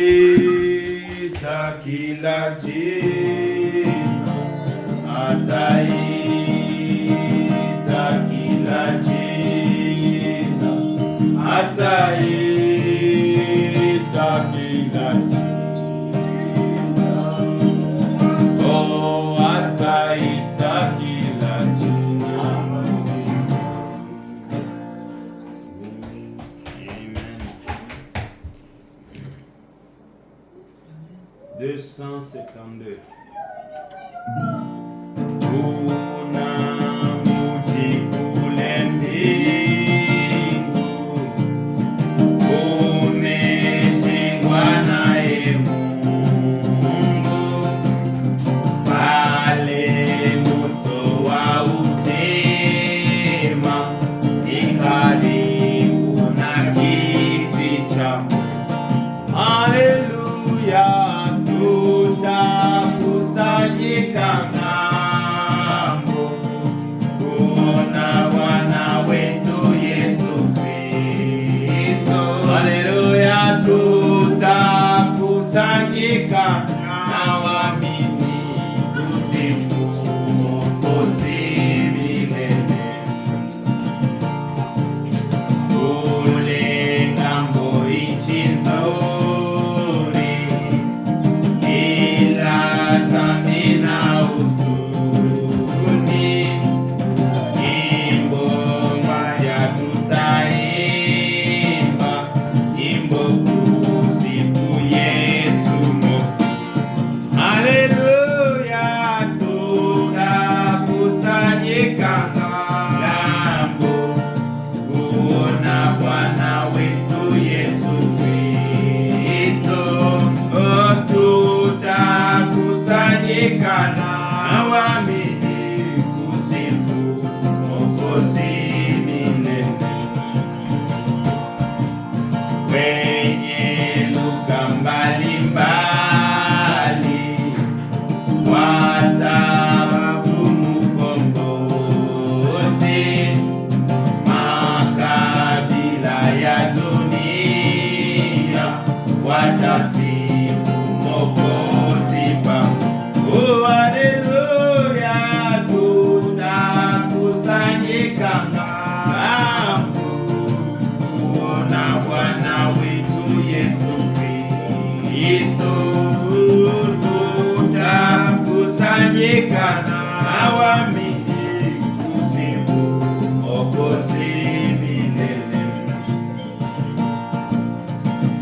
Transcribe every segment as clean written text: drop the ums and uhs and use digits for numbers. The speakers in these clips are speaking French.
Ita kila jina, ataita kila jina, ataita kila jina, oh, ataita kila jina. Amen. 252. Kuna mji kule mbingu, umejengwa naye Mungu, pale mto wa uzima ni karibu na kiti cha Haleluya, tutakusanyika ng'ambo kuona Bwana wetu Yesu Kristo. Haleluya, tutakusanyika na waamini tusifu Mwokozi milele. Kule ng'ambo nchi nzuri, ila dhambi na huzuni, nyimbo moja tutaimba, nyimbo kusifu Yesu Mwokozi. Haleluya, tutakusanyika ng'ambo kuona Bwana wetu Yesu Kristo. Oh, tutakusanyika na waamini kusifu Mwokozi milele. Wenye lugha mbalimbali wataabudu Mkombozi, makabila ya dunia watasifu Mwokozi pamoja. Oh, haleluya, tutakusanyika ng'ambo kuona Bwana wetu Yesu Kristo. Tutakusanyika na waamini kusifu Mwokozi milele.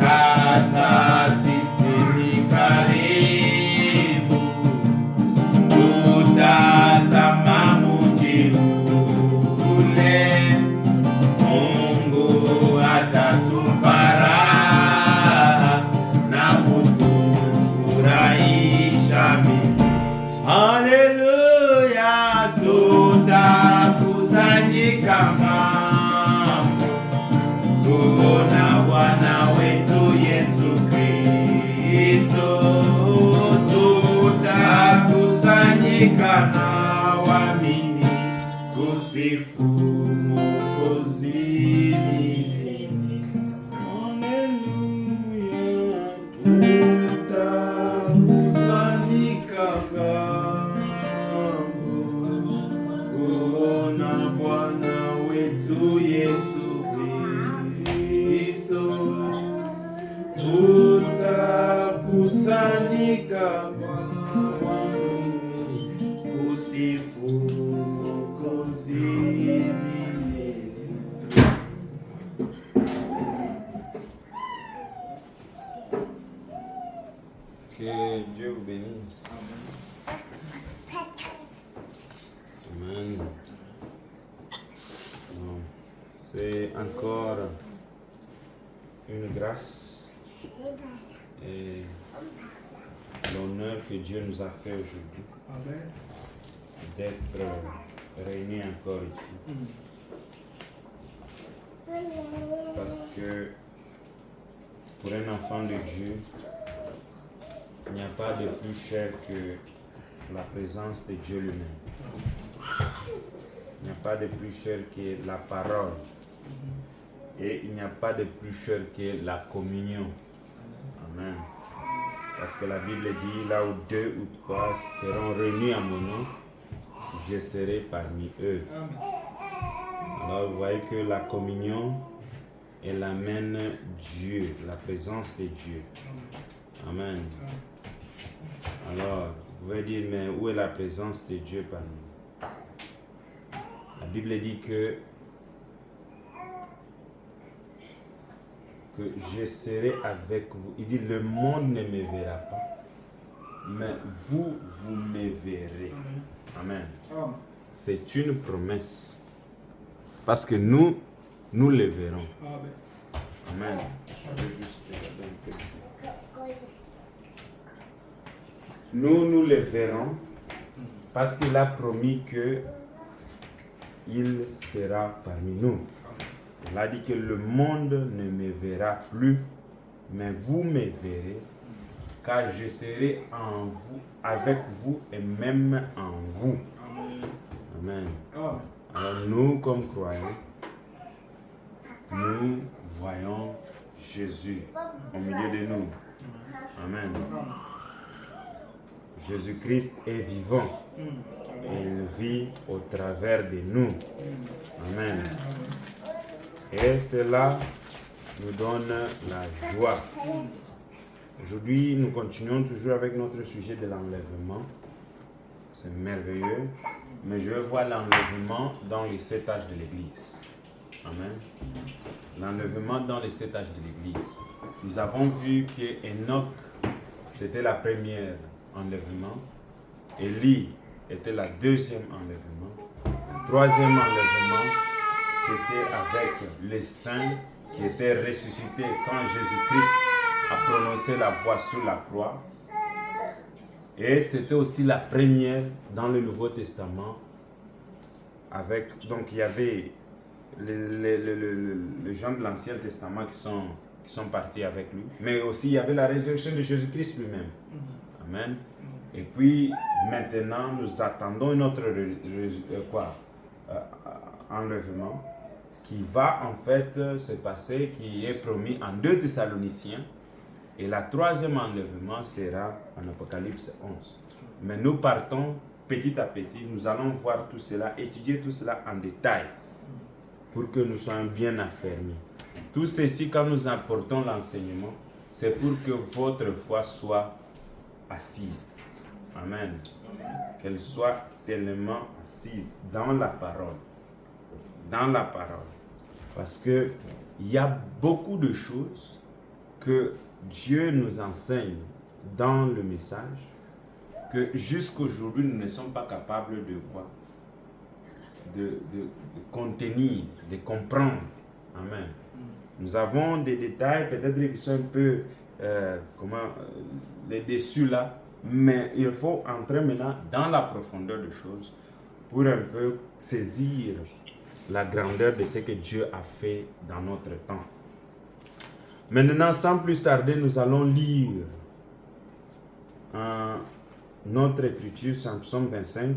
Sasa sisi ni karibu kutazama mji ule, Mungu atatupa raha na kutufurahisha milele. Haleluya, tutakusanyika ng'ambo kuona Bwana wetu Yesu Kristo. Tutakusanyika na waamini kusifu Mwokozi milele. Haleluya, tutakusanyika ng'ambo kuona Bwana wetu Yesu Kristo. Tutakusanyika na waamini kusifu Mwokozi milele. Que Dieu vous bénisse. Amen. C'est encore une grâce et l'honneur que Dieu nous a fait aujourd'hui. Amen. D'être réunis encore ici. Parce que pour un enfant de Dieu, il n'y a pas de plus cher que la présence de Dieu lui-même. Il n'y a pas de plus cher que la parole. Et il n'y a pas de plus cher que la communion. Amen. Parce que la Bible dit, là où 2 ou 3 seront réunis à mon nom, je serai parmi eux. Alors vous voyez que la communion, elle amène Dieu, la présence de Dieu. Amen. Alors, vous pouvez dire, mais où est la présence de Dieu parmi nous? La Bible dit que je serai avec vous. Il dit, le monde ne me verra pas, mais vous, vous me verrez. Amen. C'est une promesse. Parce que nous le verrons. Amen. Je vais juste regarder un peu. Nous le verrons parce qu'il a promis que il sera parmi nous. Il a dit que le monde ne me verra plus, mais vous me verrez, car je serai en vous, avec vous et même en vous. Amen. Alors nous, comme croyants, nous voyons Jésus au milieu de nous. Amen. Jésus-Christ est vivant et il vit au travers de nous. Amen. Et cela nous donne la joie. Aujourd'hui, nous continuons toujours avec notre sujet de l'enlèvement. C'est merveilleux. Mais je veux voir l'enlèvement dans les 7 âges de l'Église. Amen. L'enlèvement dans les 7 âges de l'Église. Nous avons vu qu'Enoch, c'était la première enlèvement. Élie était la deuxième enlèvement. Le troisième enlèvement, c'était avec les saints qui étaient ressuscités quand Jésus-Christ a prononcé la voix sur la croix. Et c'était aussi la première dans le Nouveau Testament. Donc il y avait les gens de l'Ancien Testament qui sont partis avec lui. Mais aussi il y avait la résurrection de Jésus-Christ lui-même. Amen. Et puis maintenant nous attendons une autre enlèvement qui va en fait se passer, qui est promis en 2 Thessaloniciens. Et la troisième enlèvement sera en Apocalypse 11. Mais nous partons petit à petit, nous allons voir tout cela, étudier tout cela en détail pour que nous soyons bien affermis. Tout ceci, quand nous apportons l'enseignement, c'est pour que votre foi soit assise. Amen. Qu'elle soit tellement assise dans la parole. Dans la parole. Parce que il y a beaucoup de choses que Dieu nous enseigne dans le message que jusqu'aujourd'hui nous ne sommes pas capables de quoi? De contenir, de comprendre. Amen. Nous avons des détails peut-être qui sont un peu les dessus là, mais il faut entrer maintenant dans la profondeur des choses pour un peu saisir la grandeur de ce que Dieu a fait dans notre temps. Maintenant, sans plus tarder, nous allons lire notre écriture sur Psaume 25.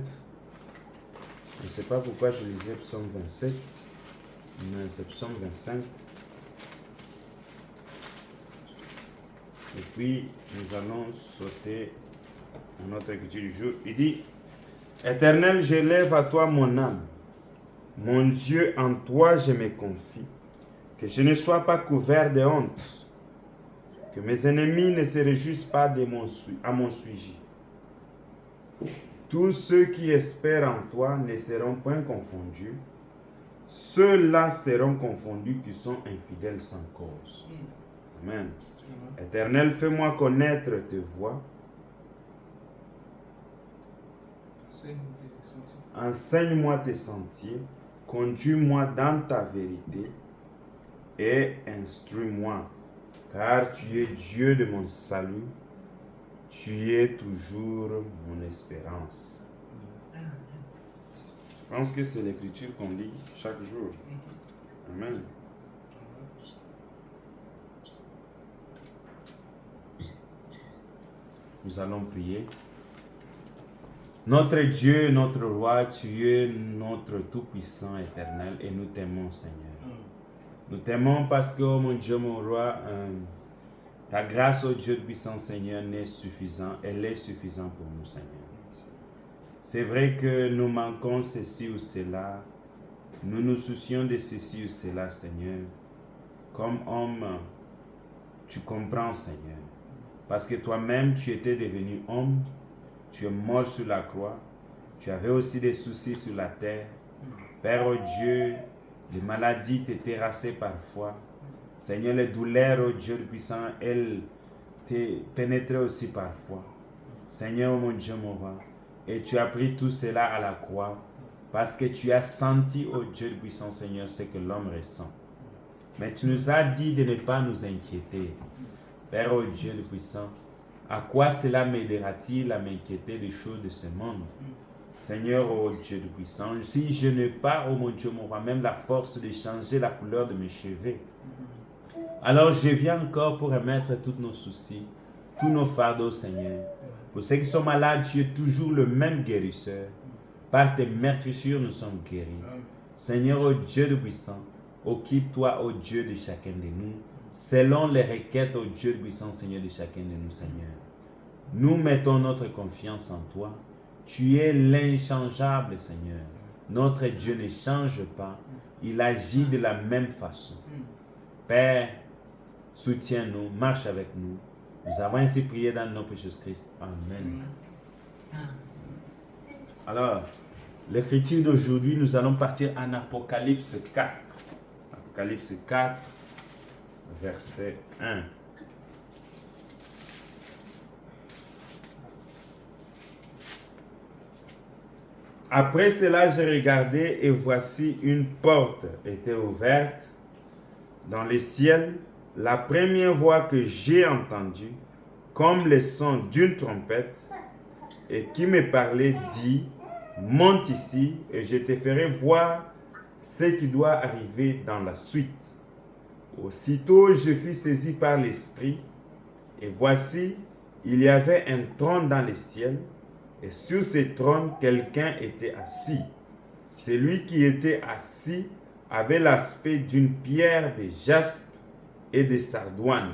Je ne sais pas pourquoi je lisais Psaume 27, mais c'est Psaume 25. Et puis, nous allons sauter à notre écriture du jour. Il dit, Éternel, j'élève à toi mon âme. Mon Dieu, en toi je me confie. Que je ne sois pas couvert de honte. Que mes ennemis ne se réjouissent pas à mon sujet. Tous ceux qui espèrent en toi ne seront point confondus. Ceux-là seront confondus qui sont infidèles sans cause. Amen. Éternel, fais-moi connaître tes voies. Enseigne-moi tes sentiers. Conduis-moi dans ta vérité et instruis-moi, car tu es Dieu de mon salut. Tu es toujours mon espérance. Je pense que c'est l'écriture qu'on lit chaque jour. Amen. Nous allons prier. Notre Dieu, notre Roi, tu es notre Tout-Puissant éternel et nous t'aimons, Seigneur. Nous t'aimons parce que, oh mon Dieu, mon roi, ta grâce, oh Dieu puissant Seigneur, n'est suffisante. Elle est suffisante pour nous, Seigneur. C'est vrai que nous manquons ceci ou cela. Nous nous soucions de ceci ou cela, Seigneur. Comme homme, tu comprends, Seigneur. Parce que toi-même, tu étais devenu homme. Tu es mort sur la croix. Tu avais aussi des soucis sur la terre. Père, oh Dieu, les maladies te terrassaient parfois. Seigneur, les douleurs, oh Dieu puissant, elles te pénétraient aussi parfois. Seigneur, mon Dieu, mon roi, et tu as pris tout cela à la croix parce que tu as senti, oh Dieu puissant, Seigneur, ce que l'homme ressent. Mais tu nous as dit de ne pas nous inquiéter. Père, oh Dieu puissant, à quoi cela m'aidera-t-il à m'inquiéter des choses de ce monde? Seigneur, oh Dieu puissant, si je n'ai pas, oh mon Dieu, mon roi, même la force de changer la couleur de mes cheveux, alors je viens encore pour remettre tous nos soucis, tous nos fardeaux, Seigneur. Pour ceux qui sont malades, tu es toujours le même guérisseur. Par tes meurtrissures, nous sommes guéris. Seigneur, oh Dieu de puissant, occupe-toi, oh Dieu, de chacun de nous, selon les requêtes, oh Dieu de puissant, Seigneur, de chacun de nous, Seigneur. Nous mettons notre confiance en toi. Tu es l'inchangeable, Seigneur. Notre Dieu ne change pas. Il agit de la même façon. Père, soutiens-nous, marche avec nous. Nous avons ainsi prié dans le nom de Jésus Christ. Amen. Alors, l'écriture d'aujourd'hui, nous allons partir en Apocalypse 4. Apocalypse 4, verset 1. Après cela, j'ai regardé et voici une porte était ouverte dans le ciel. La première voix que j'ai entendue, comme le son d'une trompette, et qui me parlait, dit, monte ici et je te ferai voir ce qui doit arriver dans la suite. Aussitôt, je fus saisi par l'Esprit, et voici, il y avait un trône dans le ciel, et sur ce trône, quelqu'un était assis. Celui qui était assis avait l'aspect d'une pierre de jaspe et de sardoine.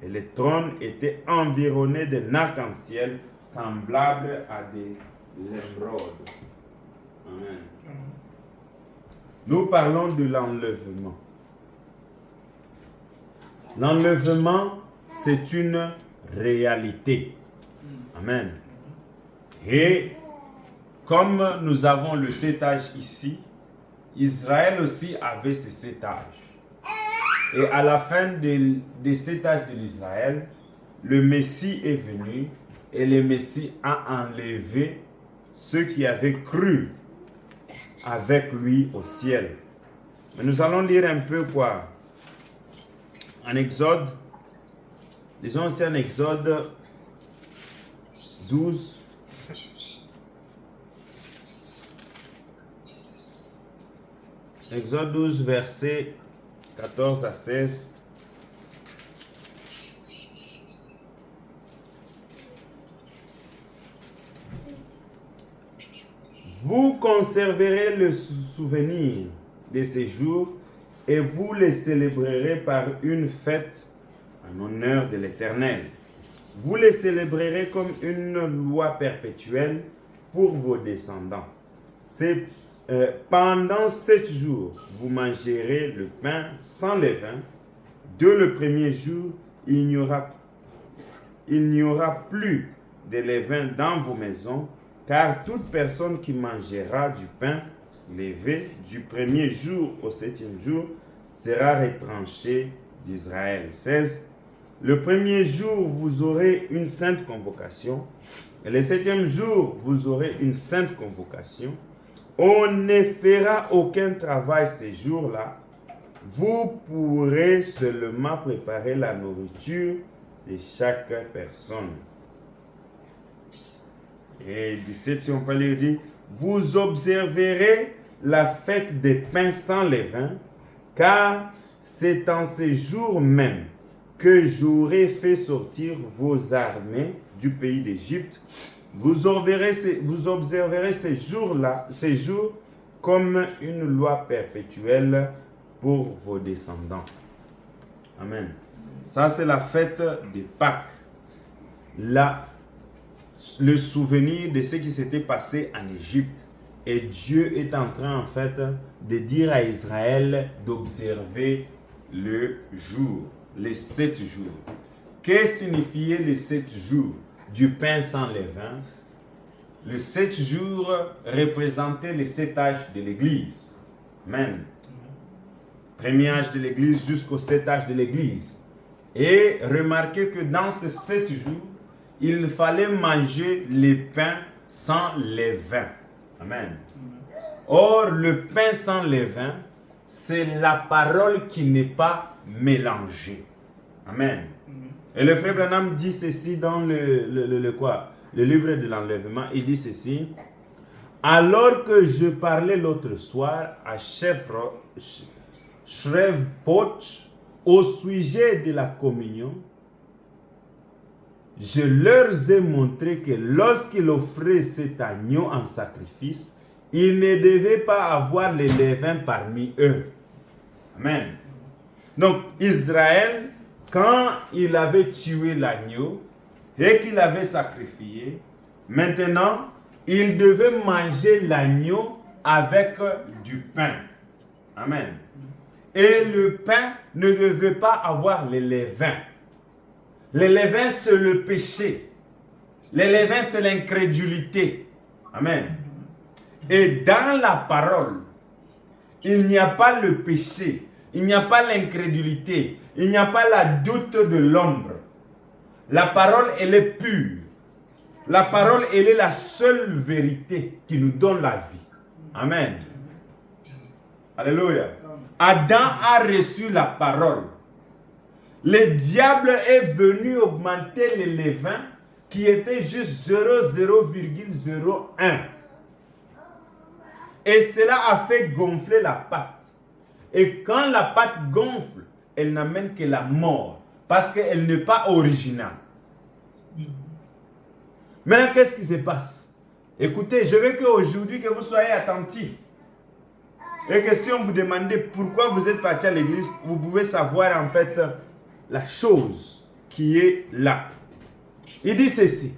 Et le trône était environné d'un arc-en-ciel semblable à des émeraudes. Amen. Nous parlons de l'enlèvement. L'enlèvement, c'est une réalité. Amen. Et comme nous avons le 7 âges ici, Israël aussi avait ce 7 âges. Et à la fin de cet âge de l'Israël, le Messie est venu et le Messie a enlevé ceux qui avaient cru avec lui au ciel. Mais nous allons lire un peu quoi? En Exode, disons c'est en Exode 12. Exode 12, versets 14 à 16. Vous conserverez le souvenir de ces jours et vous les célébrerez par une fête en honneur de l'Éternel. Vous les célébrerez comme une loi perpétuelle pour vos descendants. Pendant 7 jours, vous mangerez le pain sans levain. Dès le premier jour, il n'y aura plus de levain dans vos maisons, car toute personne qui mangera du pain levé du premier jour au 7e jour sera retranchée d'Israël. 16. Le premier jour, vous aurez une sainte convocation, et le 7e jour, vous aurez une sainte convocation. On ne fera aucun travail ces jours-là. Vous pourrez seulement préparer la nourriture de chaque personne. Et 17, si on peut lire, dit, vous observerez la fête des pains sans levain, car c'est en ces jours même que j'aurai fait sortir vos armées du pays d'Égypte. Vous observerez ces jours comme une loi perpétuelle pour vos descendants. Amen. Ça, c'est la fête de Pâques. Le souvenir de ce qui s'était passé en Égypte. Et Dieu est en train, en fait, de dire à Israël d'observer le jour, les 7 jours. Que signifiait les 7 jours du pain sans levain? Les 7 jours représentaient les 7 âges de l'Église. Amen. Premier âge de l'Église jusqu'au 7 âges de l'Église. Et remarquez que dans ces 7 jours, il fallait manger les pains sans levain. Amen. Or, le pain sans levain, c'est la parole qui n'est pas mélangée. Amen. Et le frère Branham dit ceci dans le livre de l'enlèvement. Il dit ceci. Alors que je parlais l'autre soir à Shreveport au sujet de la communion, je leur ai montré que lorsqu'ils offraient cet agneau en sacrifice, ils ne devaient pas avoir les levains parmi eux. Amen. Donc, Israël, quand il avait tué l'agneau et qu'il avait sacrifié, maintenant, il devait manger l'agneau avec du pain. Amen. Et le pain ne devait pas avoir les levains. Les levains, c'est le péché. Les levains, c'est l'incrédulité. Amen. Et dans la parole, il n'y a pas le péché. Il n'y a pas l'incrédulité. Il n'y a pas la doute de l'ombre. La parole, elle est pure. La parole, elle est la seule vérité qui nous donne la vie. Amen. Alléluia. Adam a reçu la parole. Le diable est venu augmenter les levains qui étaient juste 0,01. Et cela a fait gonfler la pâte. Et quand la pâte gonfle, elle n'amène que la mort. Parce qu'elle n'est pas originale. Maintenant, qu'est-ce qui se passe? Écoutez, je veux qu'aujourd'hui, que vous soyez attentifs. Et que si on vous demandait pourquoi vous êtes parti à l'église, vous pouvez savoir en fait la chose qui est là. Il dit ceci.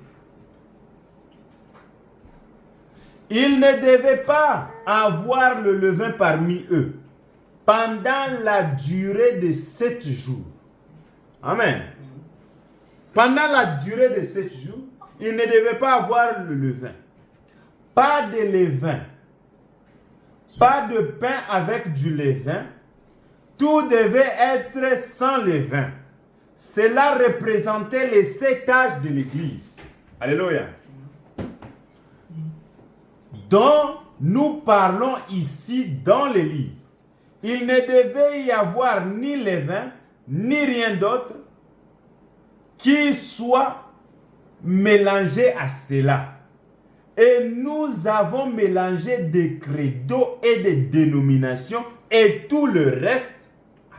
Ils ne devaient pas avoir le levain parmi eux pendant la durée de 7 jours. Amen. Pendant la durée de 7 jours, ils ne devaient pas avoir le levain. Pas de levain. Pas de pain avec du levain. Tout devait être sans levain. Cela représentait les 7 âges de l'Église. Alléluia. Dont nous parlons ici dans les livres. Il ne devait y avoir ni levain, ni rien d'autre qui soit mélangé à cela. Et nous avons mélangé des credos et des dénominations et tout le reste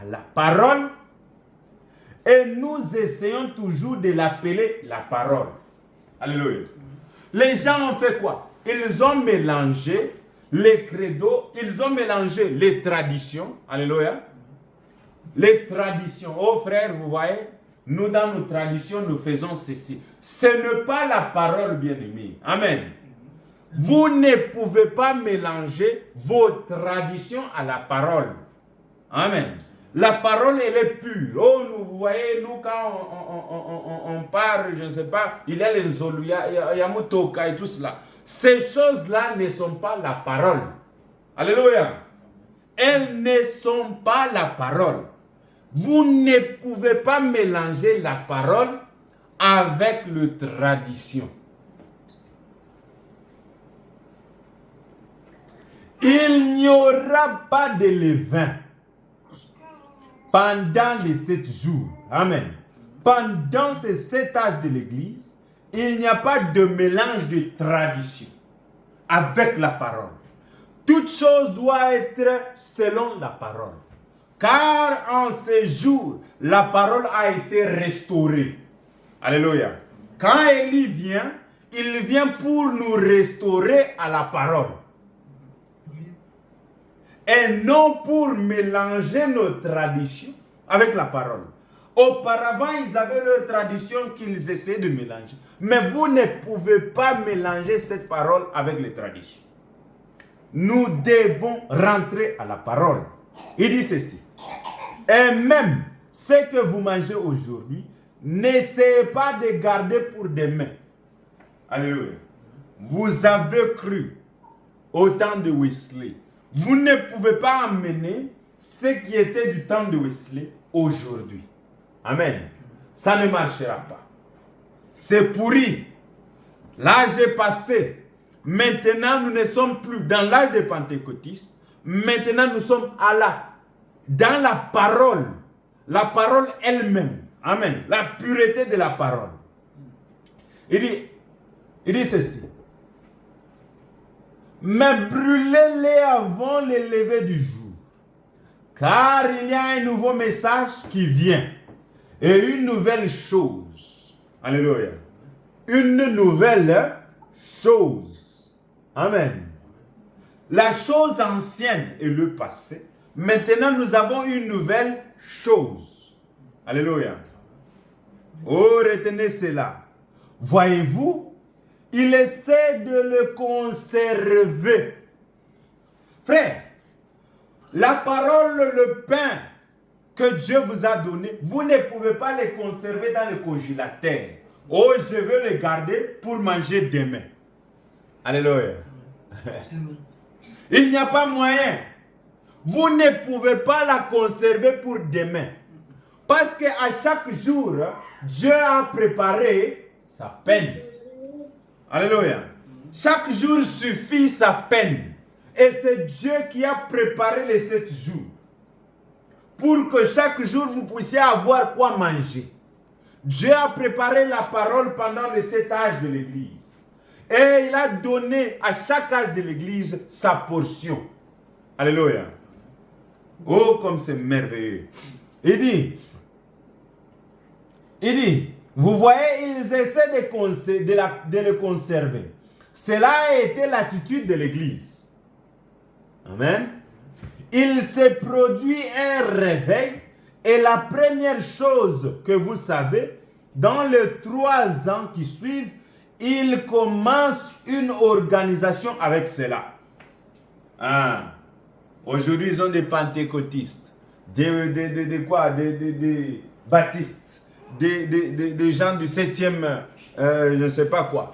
à la parole. Et nous essayons toujours de l'appeler la parole. Alléluia. Les gens ont fait quoi? Ils ont mélangé les credos, ils ont mélangé les traditions. Alléluia. Les traditions. Oh frère, vous voyez, nous dans nos traditions, nous faisons ceci. Ce n'est pas la parole, bien-aimés. Amen. Vous ne pouvez pas mélanger vos traditions à la parole. Amen. La parole, elle est pure. Oh, vous voyez, nous, quand on parle, je ne sais pas, il y a les Zoluya, il y a Mutoka et tout cela. Ces choses-là ne sont pas la parole. Alléluia. Elles ne sont pas la parole. Vous ne pouvez pas mélanger la parole avec la tradition. Il n'y aura pas de levain pendant les 7 jours. Amen. Pendant ces 7 âges de l'Église, il n'y a pas de mélange de tradition avec la parole. Toute chose doit être selon la parole. Car en ces jours, la parole a été restaurée. Alléluia. Quand Élie vient, il vient pour nous restaurer à la parole. et non pour mélanger nos traditions avec la parole. Auparavant, ils avaient leur tradition qu'ils essayaient de mélanger. Mais vous ne pouvez pas mélanger cette parole avec les traditions. Nous devons rentrer à la parole. Il dit ceci. Et même ce que vous mangez aujourd'hui, n'essayez pas de garder pour demain. Alléluia. Vous avez cru au temps de Wesley. Vous ne pouvez pas amener ce qui était du temps de Wesley aujourd'hui. Amen. Ça ne marchera pas. C'est pourri. L'âge est passé. Maintenant, nous ne sommes plus dans l'âge des pentecôtistes. Maintenant, nous sommes dans la parole. La parole elle-même. Amen. La pureté de la parole. Il dit ceci. Mais brûlez-les avant le lever du jour. Car il y a un nouveau message qui vient. Et une nouvelle chose. Alléluia. Une nouvelle chose. Amen. La chose ancienne est le passé. Maintenant, nous avons une nouvelle chose. Alléluia. Oh, retenez cela. Voyez-vous, il essaie de le conserver. Frère, la parole, le pain que Dieu vous a donné, vous ne pouvez pas les conserver dans le congélateur. Oh, je veux les garder pour manger demain. Alléluia. Il n'y a pas moyen. Vous ne pouvez pas la conserver pour demain. Parce qu'à chaque jour, Dieu a préparé sa peine. Alléluia. Chaque jour suffit sa peine. Et c'est Dieu qui a préparé les 7 jours. Pour que chaque jour vous puissiez avoir quoi manger. Dieu a préparé la parole pendant les 7 âges de l'église. Et il a donné à chaque âge de l'église sa portion. Alléluia. Oh, comme c'est merveilleux. Il dit, vous voyez, ils essaient de le conserver. Cela a été l'attitude de l'église. Amen. Il s'est produit un réveil. Et la première chose que vous savez, dans les 3 ans qui suivent, il commence une organisation avec cela. Aujourd'hui, ils ont des pentecôtistes, des baptistes, des gens du 7e, je ne sais pas quoi.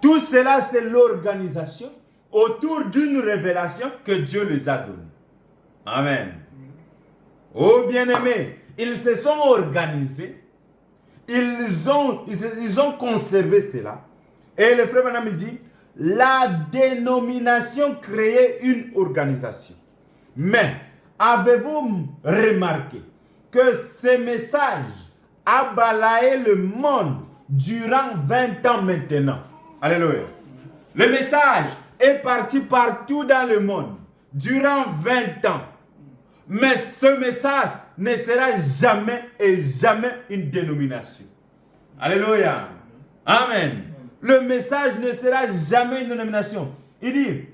Tout cela, c'est l'organisation autour d'une révélation que Dieu les a donnée. Amen. Oh bien-aimés, ils se sont organisés, ils ont conservé cela. Et le frère Branham dit, la dénomination créait une organisation. Mais avez-vous remarqué que ce message a balayé le monde durant 20 ans maintenant? Alléluia. Le message est parti partout dans le monde durant 20 ans. Mais ce message ne sera jamais et jamais une dénomination. Alléluia. Amen. Le message ne sera jamais une dénomination. Il dit,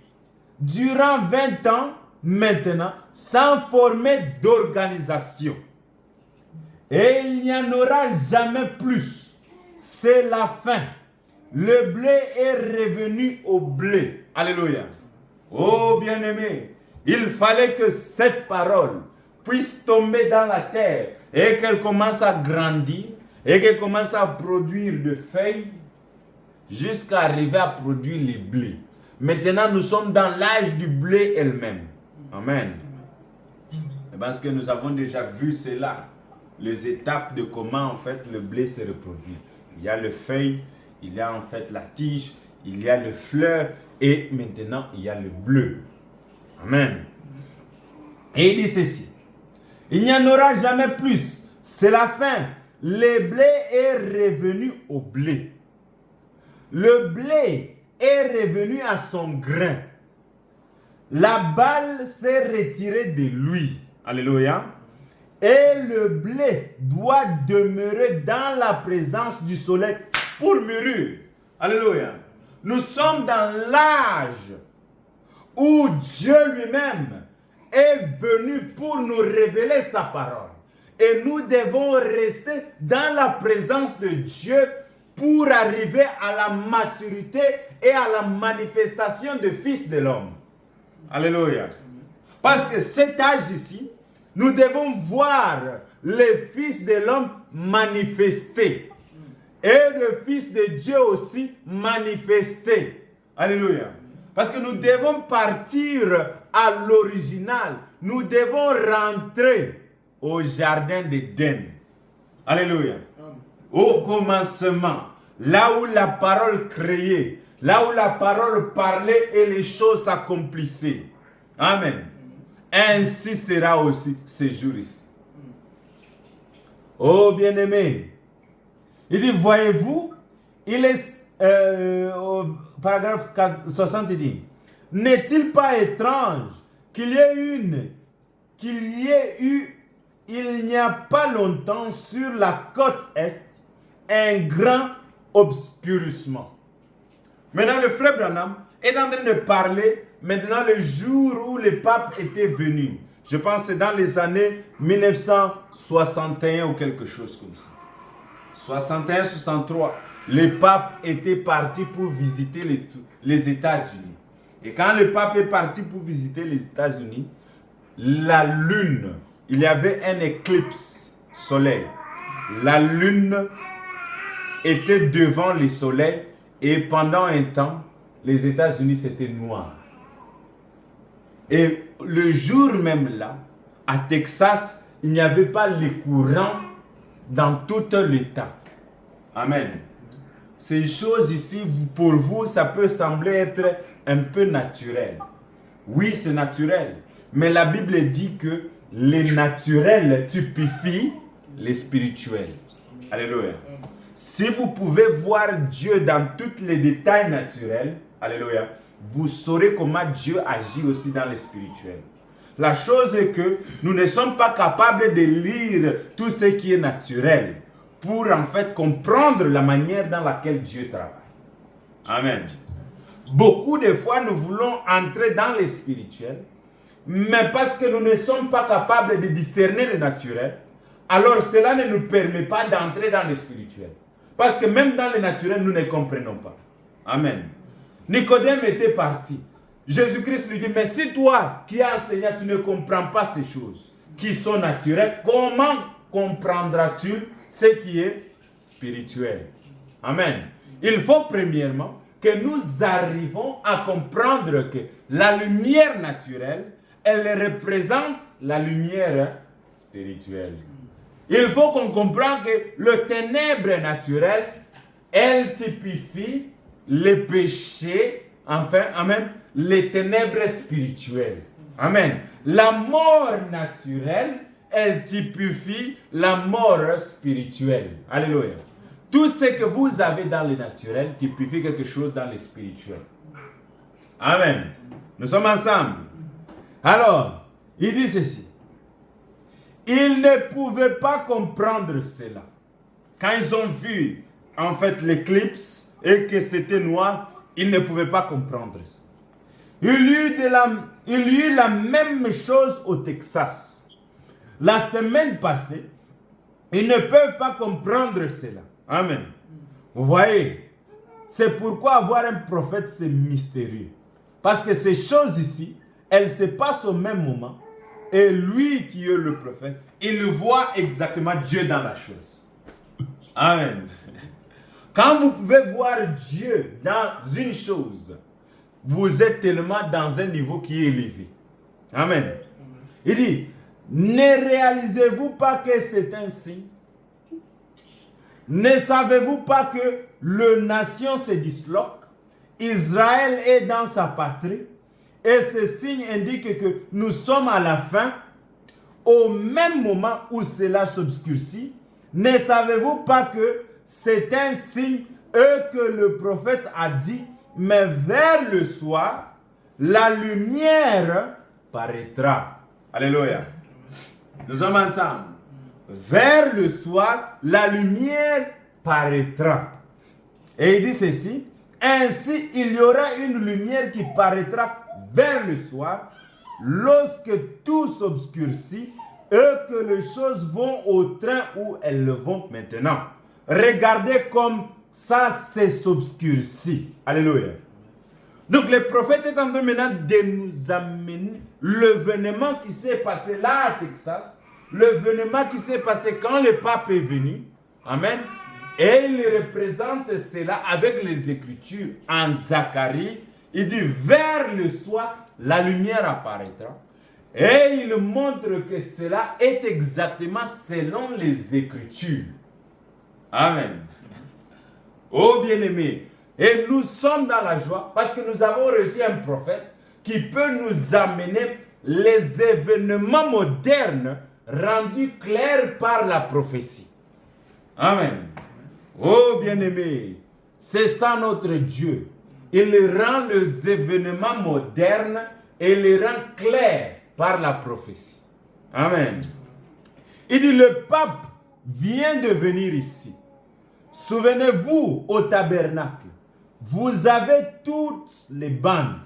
durant 20 ans, maintenant, sans former d'organisation. Et il n'y en aura jamais plus. C'est la fin. Le blé est revenu au blé. Alléluia. Oh bien-aimé, il fallait que cette parole puisse tomber dans la terre et qu'elle commence à grandir et qu'elle commence à produire de feuilles jusqu'à arriver à produire les blés. Maintenant, nous sommes dans l'âge du blé elle-même. Amen. Parce que nous avons déjà vu cela, les étapes de comment en fait le blé se reproduit. Il y a le feuille, il y a en fait la tige, il y a le fleur et maintenant il y a le bleu. Amen. Et il dit ceci. Il n'y en aura jamais plus. C'est la fin. Le blé est revenu au blé. Le blé est revenu à son grain. La balle s'est retirée de lui. Alléluia. Et le blé doit demeurer dans la présence du soleil pour mûrir. Alléluia. Nous sommes dans l'âge où Dieu lui-même est venu pour nous révéler sa parole. Et nous devons rester dans la présence de Dieu pour arriver à la maturité et à la manifestation du Fils de l'homme. Alléluia. Parce que cet âge ici, nous devons voir le Fils de l'homme manifesté. Et le Fils de Dieu aussi manifesté. Alléluia. Parce que nous devons partir à l'original. Nous devons rentrer au jardin d'Éden. Alléluia. Au commencement, là où la parole créait, là où la parole parlait et les choses s'accomplissaient. Amen. Ainsi sera aussi ces jours ici. Oh bien-aimé, il dit, voyez-vous, il est au paragraphe 60, il dit, n'est-il pas étrange qu'il y ait eu, il n'y a pas longtemps sur la côte est, un grand obscurcissement. Maintenant, le frère Branham est en train de parler maintenant le jour où le pape était venu. Je pense que c'est dans les années 1961 ou quelque chose comme ça. 61-63. Le pape était parti pour visiter les États-Unis. Et quand le pape est parti pour visiter les États-Unis, la lune, il y avait un éclipse soleil. La lune était devant le soleil et pendant un temps, les États-Unis c'était noir. Et le jour même là, à Texas, il n'y avait pas les courants dans tout l'État. Amen. Ces choses ici, pour vous, ça peut sembler être un peu naturel. Oui, c'est naturel. Mais la Bible dit que les naturels typifient les spirituels. Alléluia. Si vous pouvez voir Dieu dans tous les détails naturels, alléluia, vous saurez comment Dieu agit aussi dans les spirituels. La chose est que nous ne sommes pas capables de lire tout ce qui est naturel pour en fait comprendre la manière dans laquelle Dieu travaille. Amen. Beaucoup de fois, nous voulons entrer dans les spirituels, mais parce que nous ne sommes pas capables de discerner le naturel, alors cela ne nous permet pas d'entrer dans les spirituels. Parce que même dans le naturel, nous ne comprenons pas. Amen. Nicodème était parti. Jésus-Christ lui dit, mais si toi qui as enseigné, tu ne comprends pas ces choses qui sont naturelles, comment comprendras-tu ce qui est spirituel? Amen. Il faut premièrement que nous arrivons à comprendre que la lumière naturelle, elle représente la lumière spirituelle. Il faut qu'on comprenne que le ténèbre naturel, elle typifie les péchés, enfin, amen, les ténèbres spirituelles. Amen. La mort naturelle, elle typifie la mort spirituelle. Alléluia. Tout ce que vous avez dans le naturel typifie quelque chose dans le spirituel. Amen. Nous sommes ensemble. Alors, il dit ceci. Ils ne pouvaient pas comprendre cela. Quand ils ont vu, en fait, l'éclipse et que c'était noir, ils ne pouvaient pas comprendre ça. Il y eut la même chose au Texas. La semaine passée, ils ne peuvent pas comprendre cela. Amen. Vous voyez, c'est pourquoi avoir un prophète, c'est mystérieux. Parce que ces choses ici, elles se passent au même moment. Et lui qui est le prophète, il voit exactement Dieu dans la chose. Amen. Quand vous pouvez voir Dieu dans une chose, vous êtes tellement dans un niveau qui est élevé. Amen. Il dit, ne réalisez-vous pas que c'est un signe? Ne savez-vous pas que la nation se disloque? Israël est dans sa patrie. Et ce signe indique que nous sommes à la fin. Au même moment où cela s'obscurcit, ne savez-vous pas que c'est un signe que le prophète a dit, mais vers le soir, la lumière paraîtra. Alléluia. Nous sommes ensemble. Vers le soir, la lumière paraîtra. Et il dit ceci, ainsi il y aura une lumière qui paraîtra vers le soir lorsque tout s'obscurcit et que les choses vont au train où elles le vont maintenant. Regardez comme ça s'obscurcit. Alléluia. Donc le prophète est en train maintenant de nous amener l'événement qui s'est passé là à Texas, l'événement qui s'est passé quand le pape est venu. Amen. Et il représente cela avec les Écritures en Zacharie. Il dit, vers le soir, la lumière apparaîtra. Et il montre que cela est exactement selon les Écritures. Amen. Oh bien-aimé, et nous sommes dans la joie parce que nous avons reçu un prophète qui peut nous amener les événements modernes rendus clairs par la prophétie. Amen. Oh bien-aimé, c'est ça notre Dieu. Il rend les événements modernes et les rend clairs par la prophétie. Amen. Il dit, le pape vient de venir ici. Souvenez-vous au tabernacle. Vous avez toutes les bandes.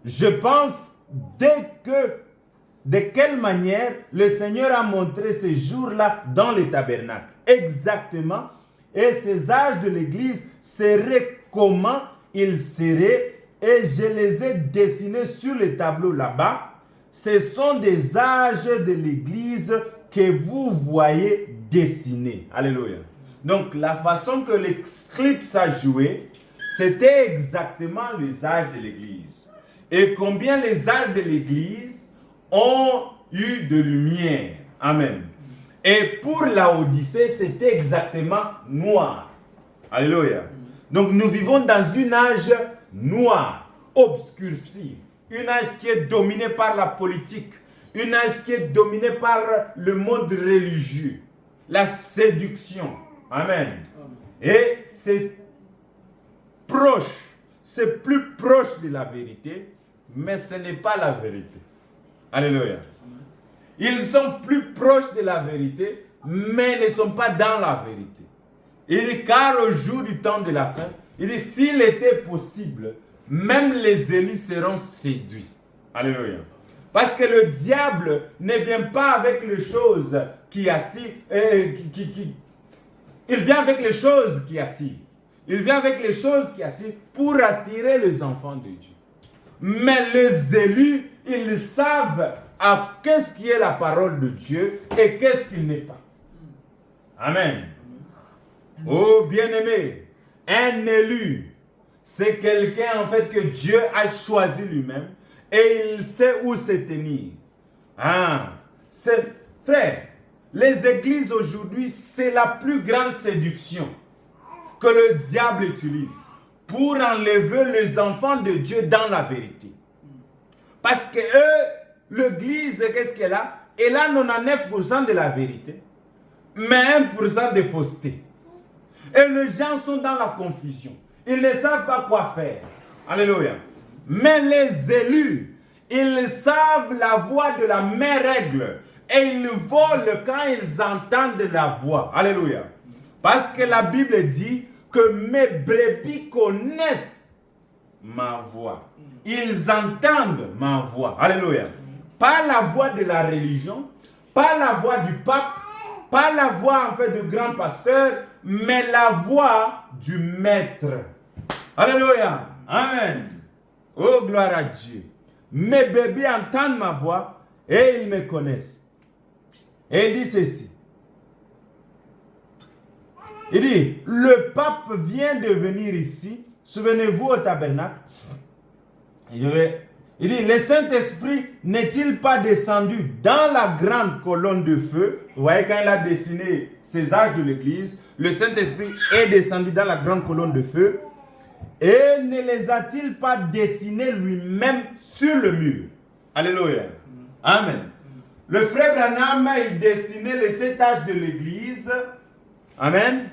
Je pense de quelle manière le Seigneur a montré ces jours-là dans le tabernacle. Exactement. Et ces âges de l'Église seraient comment ils seraient. Et je les ai dessinés sur le tableau là-bas. Ce sont des âges de l'Église que vous voyez dessinés. Alléluia. Donc la façon que l'éclipse a joué, c'était exactement les âges de l'Église. Et combien les âges de l'Église ont eu de lumière. Amen. Et pour la Odyssée, c'était exactement noir. Alléluia. Donc nous vivons dans une âge noire, obscurcie. Une âge qui est dominée par la politique. Une âge qui est dominée par le monde religieux. La séduction. Amen. Et c'est proche. C'est plus proche de la vérité. Mais ce n'est pas la vérité. Alléluia. Ils sont plus proches de la vérité, mais ne sont pas dans la vérité. Il dit, car au jour du temps de la fin, il dit, s'il était possible, même les élus seront séduits. Alléluia. Parce que le diable ne vient pas avec les choses qui attirent. Il vient avec les choses qui attirent. Il vient avec les choses qui attirent pour attirer les enfants de Dieu. Mais les élus, ils savent qu'est-ce qui est la parole de Dieu et qu'est-ce qui n'est pas. Amen. Oh bien-aimé, un élu, c'est quelqu'un en fait que Dieu a choisi lui-même et il sait où se tenir. Frère, les églises aujourd'hui, c'est la plus grande séduction que le diable utilise pour enlever les enfants de Dieu dans la vérité. Parce que l'église, qu'est-ce qu'elle a? Elle a 99% de la vérité, mais 1% de fausseté. Et les gens sont dans la confusion. Ils ne savent pas quoi faire. Alléluia. Mais les élus, ils savent la voix de la même règle. Et ils volent quand ils entendent la voix. Alléluia. Parce que la Bible dit que mes brebis connaissent ma voix. Ils entendent ma voix. Alléluia. Pas la voix de la religion, pas la voix du pape, pas la voix en fait du grand pasteur, mais la voix du maître. Alléluia. Amen. Oh, gloire à Dieu. Mes bébés entendent ma voix et ils me connaissent. Et il dit ceci. Il dit, le pape vient de venir ici. Souvenez-vous au tabernacle. Il dit, le Saint-Esprit n'est-il pas descendu dans la grande colonne de feu? Vous voyez, quand il a dessiné ces âges de l'église, le Saint-Esprit est descendu dans la grande colonne de feu. Et ne les a-t-il pas dessinés lui-même sur le mur? Alléluia. Amen. Le frère Branham, il dessinait les 7 âges de l'église. Amen.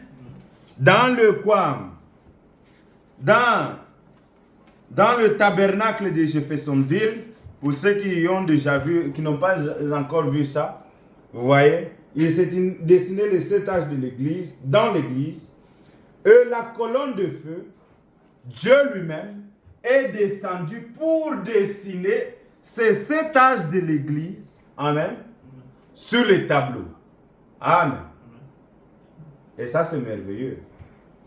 Dans le coin. Dans le tabernacle de Jeffersonville. Pour ceux qui ont déjà vu, qui n'ont pas encore vu ça. Vous voyez. Il s'est dessiné les 7 âges de l'église. Dans l'église. Et la colonne de feu. Dieu lui-même est descendu pour dessiner ces 7 âges de l'Église, amen, sur les tableaux. Amen. Et ça, c'est merveilleux.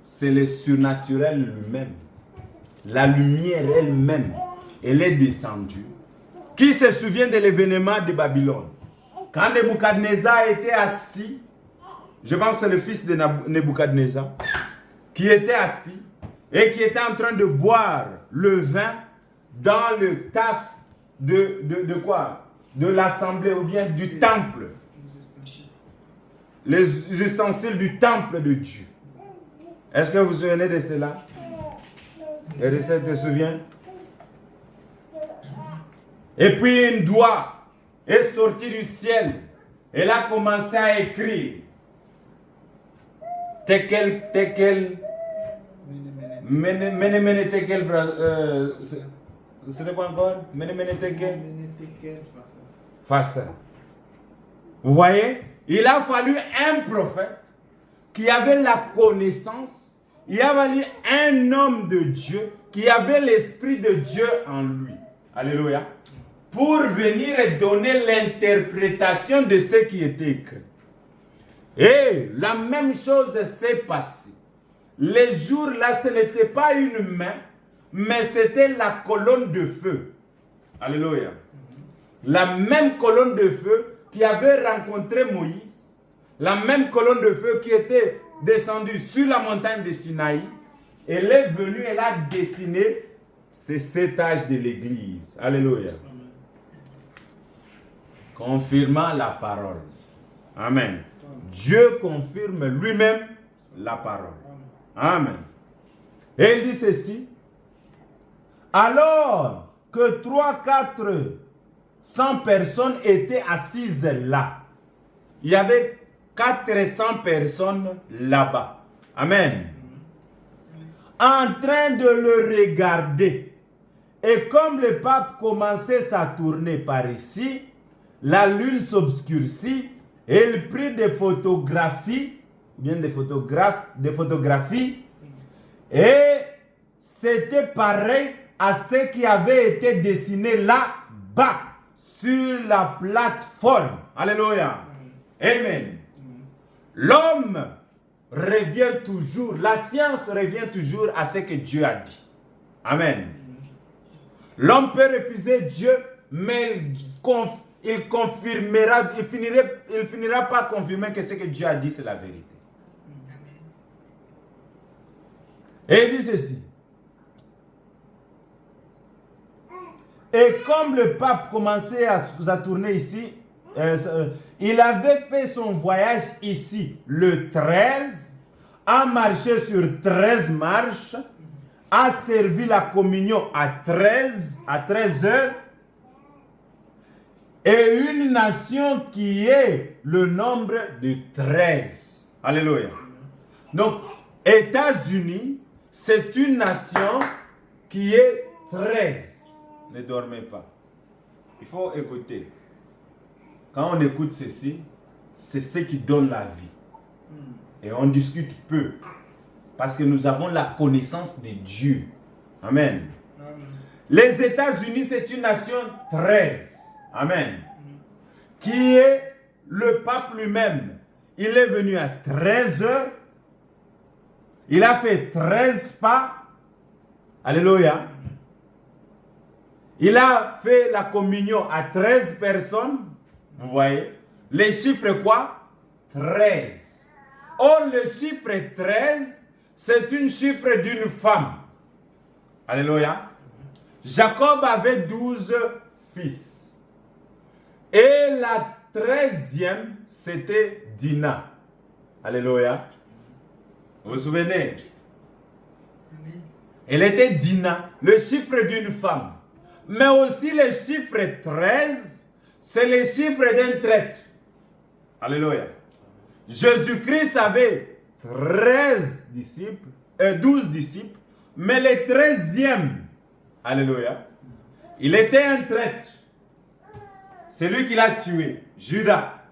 C'est le surnaturel lui-même. La lumière elle-même, elle est descendue. Qui se souvient de l'événement de Babylone? Quand Nebuchadnezzar était assis, je pense que c'est le fils de Nebuchadnezzar, qui était assis et qui était en train de boire le vin dans le tasse de quoi? De l'assemblée ou bien du temple. Les ustensiles du temple de Dieu. Est-ce que vous vous souvenez de cela? Et Recette te souvient? Et puis une doigt est sortie du ciel. Elle a commencé à écrire. Tekel. Mene tekel. C'était quoi encore? Mene tekel. Face. Vous voyez? Il a fallu un prophète qui avait la connaissance. Il a fallu un homme de Dieu qui avait l'esprit de Dieu en lui. Alléluia. Pour venir et donner l'interprétation de ce qui était écrit. Et la même chose s'est passée. Les jours là, ce n'était pas une main, mais c'était la colonne de feu. Alléluia. La même colonne de feu qui avait rencontré Moïse, la même colonne de feu qui était descendue sur la montagne de Sinaï, elle est venue, elle a dessiné ces 7 âges de l'Église. Alléluia. Confirmant la parole. Amen. Dieu confirme lui-même la parole. Amen. Et il dit ceci. Alors que 300-400 personnes étaient assises là. Il y avait 400 personnes là-bas. Amen. En train de le regarder. Et comme le pape commençait sa tournée par ici, la lune s'obscurcit et il prit des photographies, bien des photographies, et c'était pareil à ce qui avait été dessiné là-bas, sur la plateforme. Alléluia. Amen. L'homme revient toujours, la science revient toujours à ce que Dieu a dit. Amen. L'homme peut refuser Dieu, mais il confirmera, il finira par confirmer que ce que Dieu a dit, c'est la vérité. Et il dit ceci. Et comme le pape commençait à tourner ici, il avait fait son voyage ici le 13, a marché sur 13 marches, a servi la communion à 13 heures, et une nation qui est le nombre de 13. Alléluia. Donc, États-Unis, c'est une nation qui est 13. Ne dormez pas. Il faut écouter. Quand on écoute ceci, c'est ce qui donne la vie. Et on discute peu. Parce que nous avons la connaissance de Dieu. Amen. Les États-Unis, c'est une nation 13. Amen. Qui est le pape lui-même. Il est venu à 13 heures. Il a fait 13 pas. Alléluia. Il a fait la communion à 13 personnes. Vous voyez. Les chiffres quoi? 13. Or, le chiffre 13, c'est un chiffre d'une femme. Alléluia. Jacob avait 12 fils. Et la 13e, c'était Dina. Alléluia. Vous vous souvenez? Elle était Dina, le chiffre d'une femme. Mais aussi le chiffre 13, c'est le chiffre d'un traître. Alléluia. Jésus-Christ avait 12 disciples, mais le 13e, alléluia, il était un traître. C'est lui qui l'a tué, Judas.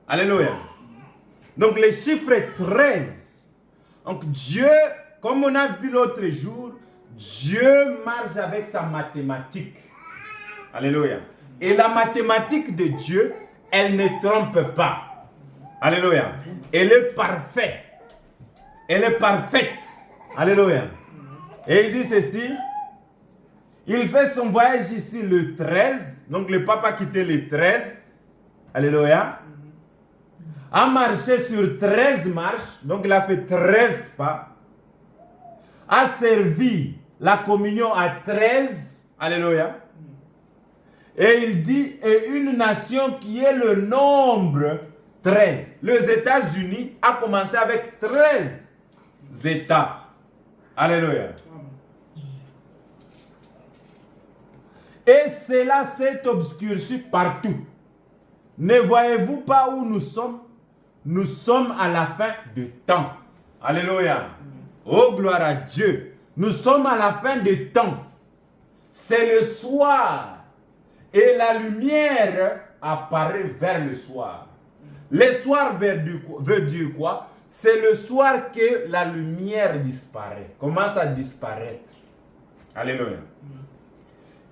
Alléluia. Donc le chiffre 13. Donc Dieu, comme on a vu l'autre jour, Dieu marche avec sa mathématique. Alléluia. Et la mathématique de Dieu, elle ne trompe pas. Alléluia. Elle est parfaite. Elle est parfaite. Alléluia. Et il dit ceci. Il fait son voyage ici le 13. Donc le pape a quitté le 13. Alléluia. A marché sur 13 marches. Donc il a fait 13 pas. A servi la communion à 13. Alléluia. Et il dit, et une nation qui est le nombre 13. Les États-Unis a commencé avec 13 États. Alléluia. Et cela s'est obscurci partout. Ne voyez-vous pas où nous sommes? Nous sommes à la fin du temps. Alléluia. Oh, gloire à Dieu. Nous sommes à la fin du temps. C'est le soir. Et la lumière apparaît vers le soir. Le soir veut dire quoi? C'est le soir que la lumière disparaît. Commence à disparaître. Alléluia.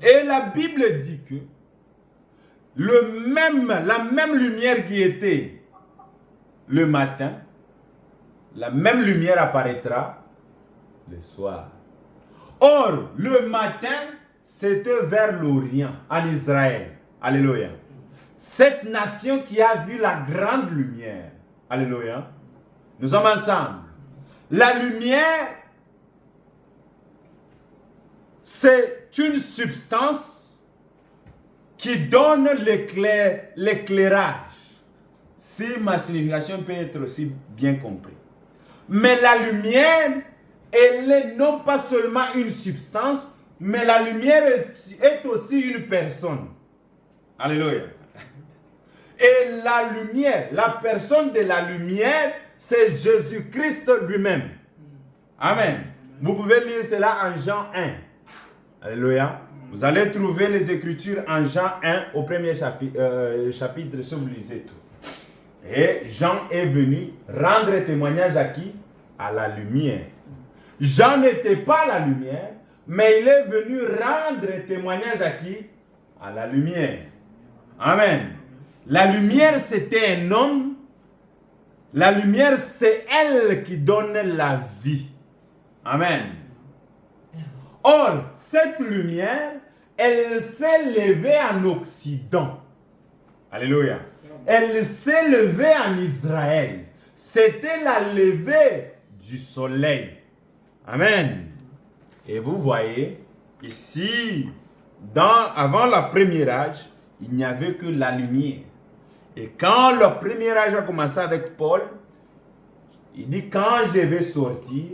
Et la Bible dit que la même lumière qui était le matin, la même lumière apparaîtra le soir. Or, le matin, c'était vers l'Orient, en Israël. Alléluia. Cette nation qui a vu la grande lumière. Alléluia. Nous sommes ensemble. La lumière, c'est une substance qui donne l'éclairage. Si ma signification peut être aussi bien comprise. Mais la lumière, elle est non pas seulement une substance, mais la lumière est aussi une personne. Alléluia. Et la lumière, la personne de la lumière, c'est Jésus-Christ lui-même. Amen. Vous pouvez lire cela en Jean 1. Alléluia. Vous allez trouver les Écritures en Jean 1 au premier chapitre, si vous lisez tout. Et Jean est venu rendre témoignage à qui? À la lumière. Jean n'était pas la lumière, mais il est venu rendre témoignage à qui? À la lumière. Amen. La lumière, c'était un homme. La lumière, c'est elle qui donne la vie. Amen. Or, cette lumière, elle s'est levée en Occident. Alléluia. Elle s'est levée en Israël. C'était la levée du soleil. Amen. Et vous voyez, ici, avant le premier âge, il n'y avait que la lumière. Et quand le premier âge a commencé avec Paul, il dit, quand je vais sortir,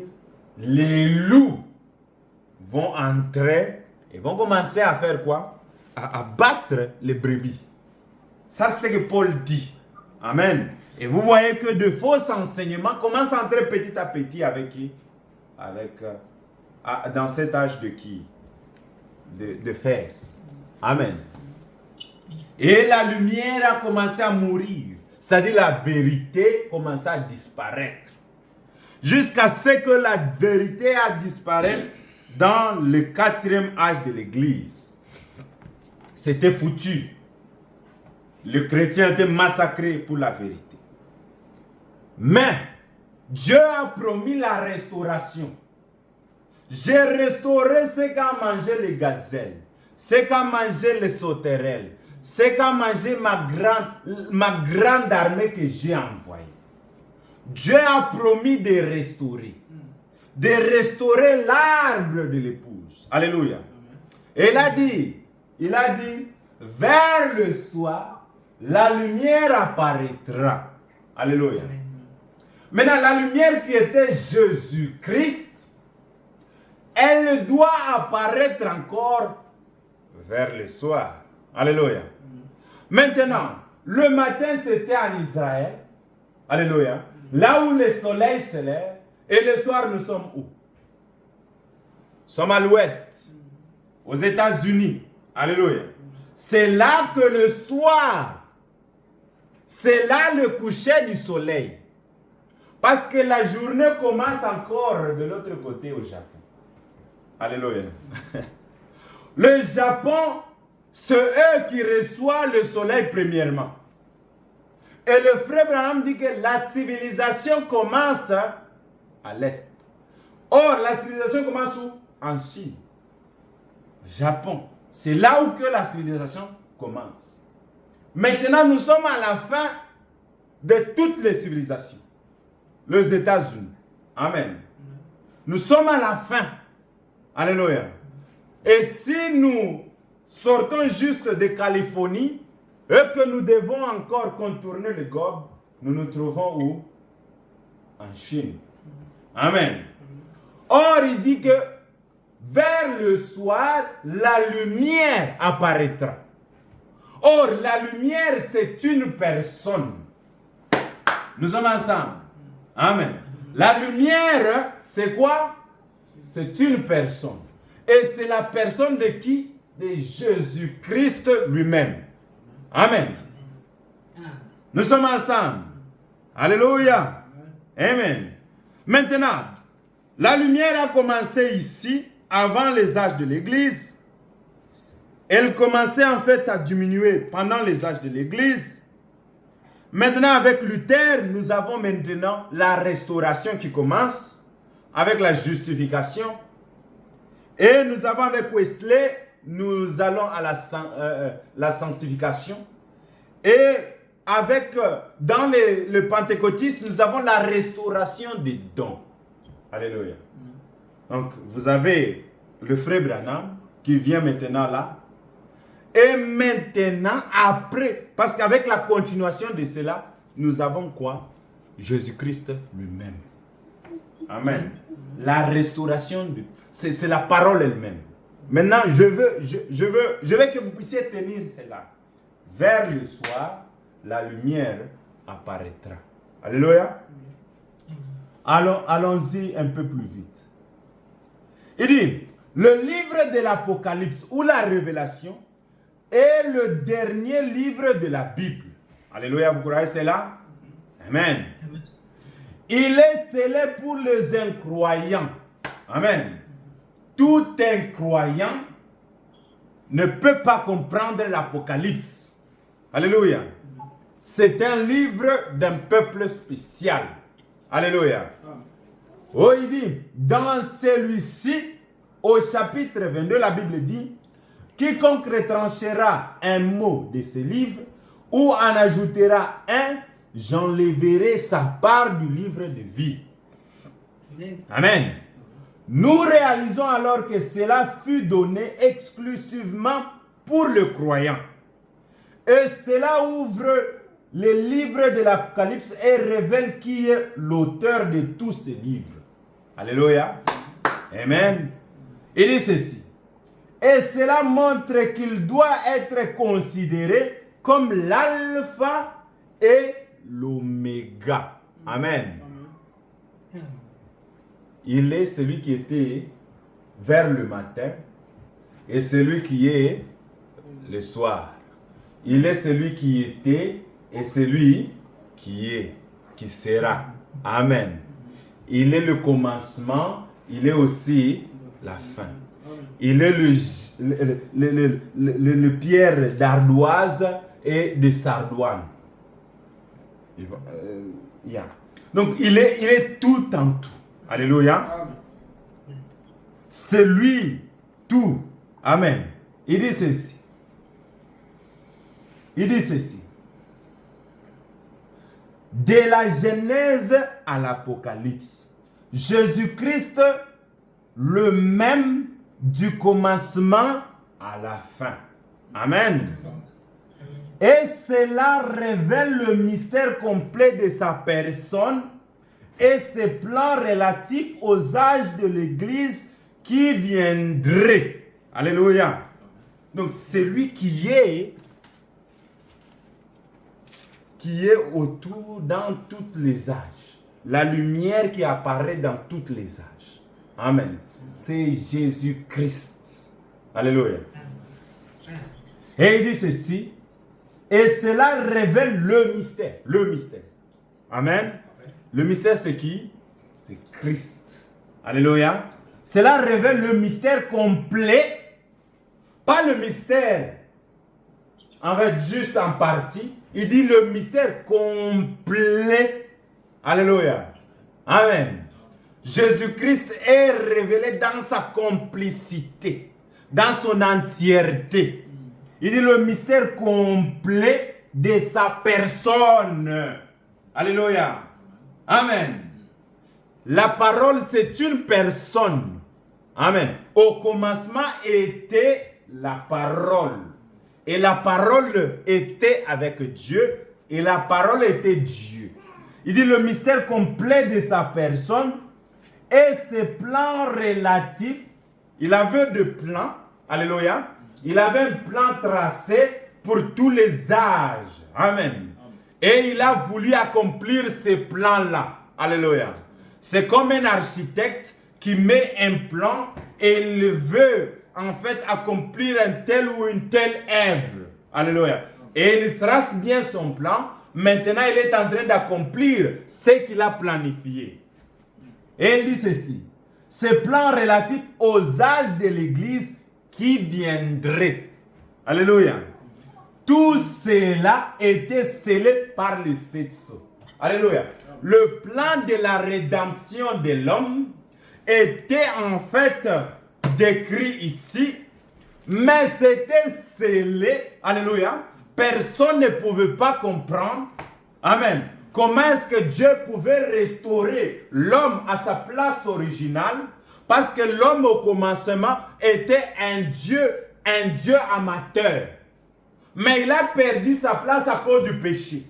les loups vont entrer et vont commencer à faire quoi? À abattre les brebis. Ça, c'est ce que Paul dit. Amen. Et vous voyez que de faux enseignements commencent à entrer petit à petit avec qui? Dans cet âge de qui? De Éphèse. Amen. Et la lumière a commencé à mourir. C'est-à-dire la vérité commençait à disparaître. Jusqu'à ce que la vérité a disparu dans le 4e âge de l'Église. C'était foutu. Le chrétien était massacré pour la vérité. Mais Dieu a promis la restauration. J'ai restauré ce qu'a mangé les gazelles, ce qu'a mangé les sauterelles, ce qu'a mangé ma grande armée que j'ai envoyée. Dieu a promis de restaurer l'arbre de l'épouse. Alléluia. Et il a dit, vers le soir, la lumière apparaîtra. Alléluia. Maintenant, la lumière qui était Jésus-Christ, elle doit apparaître encore vers le soir. Alléluia. Maintenant, le matin, c'était en Israël. Alléluia. Là où le soleil se lève. Et le soir, nous sommes où? Nous sommes à l'ouest. Aux États-Unis. Alléluia. C'est là que le soir, c'est là le coucher du soleil. Parce que la journée commence encore de l'autre côté au Japon. Alléluia. Le Japon, c'est eux qui reçoivent le soleil premièrement. Et le frère Branham dit que la civilisation commence à l'est. Or, la civilisation commence où? En Chine, Japon. C'est là où que la civilisation commence. Maintenant, nous sommes à la fin de toutes les civilisations. Les États-Unis. Amen. Nous sommes à la fin. Alléluia. Et si nous sortons juste de Californie et que nous devons encore contourner le globe, nous nous trouvons où? En Chine. Amen. Or, il dit que vers le soir, la lumière apparaîtra. Or, la lumière, c'est une personne. Nous sommes ensemble. Amen. La lumière, c'est quoi? C'est une personne. Et c'est la personne de qui? De Jésus-Christ lui-même. Amen. Nous sommes ensemble. Alléluia. Amen. Maintenant, la lumière a commencé ici, avant les âges de l'Église. Elle commençait en fait à diminuer pendant les âges de l'Église. Maintenant, avec Luther, nous avons maintenant la restauration qui commence, avec la justification. Et nous avons avec Wesley, nous allons à la sanctification. Et avec, dans le pentecôtisme, nous avons la restauration des dons. Alléluia. Donc, vous avez le frère Branham qui vient maintenant là. Et maintenant, après, parce qu'avec la continuation de cela, nous avons quoi? Jésus-Christ lui-même. Amen. La restauration, c'est la parole elle-même. Maintenant, je veux que vous puissiez tenir cela. Vers le soir, la lumière apparaîtra. Alléluia. Allons-y un peu plus vite. Il dit, le livre de l'Apocalypse ou la Révélation est le dernier livre de la Bible. Alléluia, vous croyez cela? Amen. Il est scellé pour les incroyants. Amen. Tout incroyant ne peut pas comprendre l'Apocalypse. Alléluia. C'est un livre d'un peuple spécial. Alléluia. Oh, il dit, dans celui-ci, au chapitre 22, la Bible dit, quiconque retranchera un mot de ce livre ou en ajoutera un, j'enlèverai sa part du livre de vie. Amen. Nous réalisons alors que cela fut donné exclusivement pour le croyant. Et cela ouvre les livres de l'Apocalypse et révèle qui est l'auteur de tous ces livres. Alléluia. Amen. Il dit ceci. Et cela montre qu'il doit être considéré comme l'alpha et l'oméga. Amen. Il est celui qui était vers le matin et celui qui est le soir. Il est celui qui était et celui qui est, qui sera. Amen. Il est le commencement, il est aussi la fin. Il est le pierre d'ardoise et de sardoine. Donc, il est tout en tout. Alléluia. C'est lui tout. Amen. Il dit ceci. Il dit ceci. De la Genèse à l'Apocalypse, Jésus-Christ, le même du commencement à la fin. Amen. Et cela révèle le mystère complet de sa personne et ses plans relatifs aux âges de l'Église qui viendraient. Alléluia. Donc, c'est lui qui est autour dans tous les âges. La lumière qui apparaît dans tous les âges. Amen. C'est Jésus-Christ. Alléluia. Et il dit ceci. Et cela révèle le mystère. Le mystère. Amen. Le mystère, c'est qui? C'est Christ. Alléluia. Cela révèle le mystère complet. Pas le mystère en fait, juste en partie. Il dit le mystère complet. Alléluia. Amen. Jésus-Christ est révélé dans sa complicité, dans son entièreté. Il dit le mystère complet de sa personne. Alléluia. Amen. La parole, c'est une personne. Amen. Au commencement était la parole. Et la parole était avec Dieu. Et la parole était Dieu. Il dit le mystère complet de sa personne et ses plans relatifs. Il avait deux plans. Alléluia. Il avait un plan tracé pour tous les âges. Amen. Et il a voulu accomplir ces plans-là. Alléluia. C'est comme un architecte qui met un plan et il veut en fait accomplir un tel ou une telle œuvre. Alléluia. Et il trace bien son plan. Maintenant, il est en train d'accomplir ce qu'il a planifié. Et il dit ceci. Ce plan relatif aux âges de l'Église qui viendraient. Alléluia. Tout cela était scellé par les 7 sceaux. Alléluia. Le plan de la rédemption de l'homme était en fait décrit ici, mais c'était scellé. Alléluia. Personne ne pouvait pas comprendre. Amen. Comment est-ce que Dieu pouvait restaurer l'homme à sa place originale? Parce que l'homme au commencement était un Dieu amateur. Mais il a perdu sa place à cause du péché.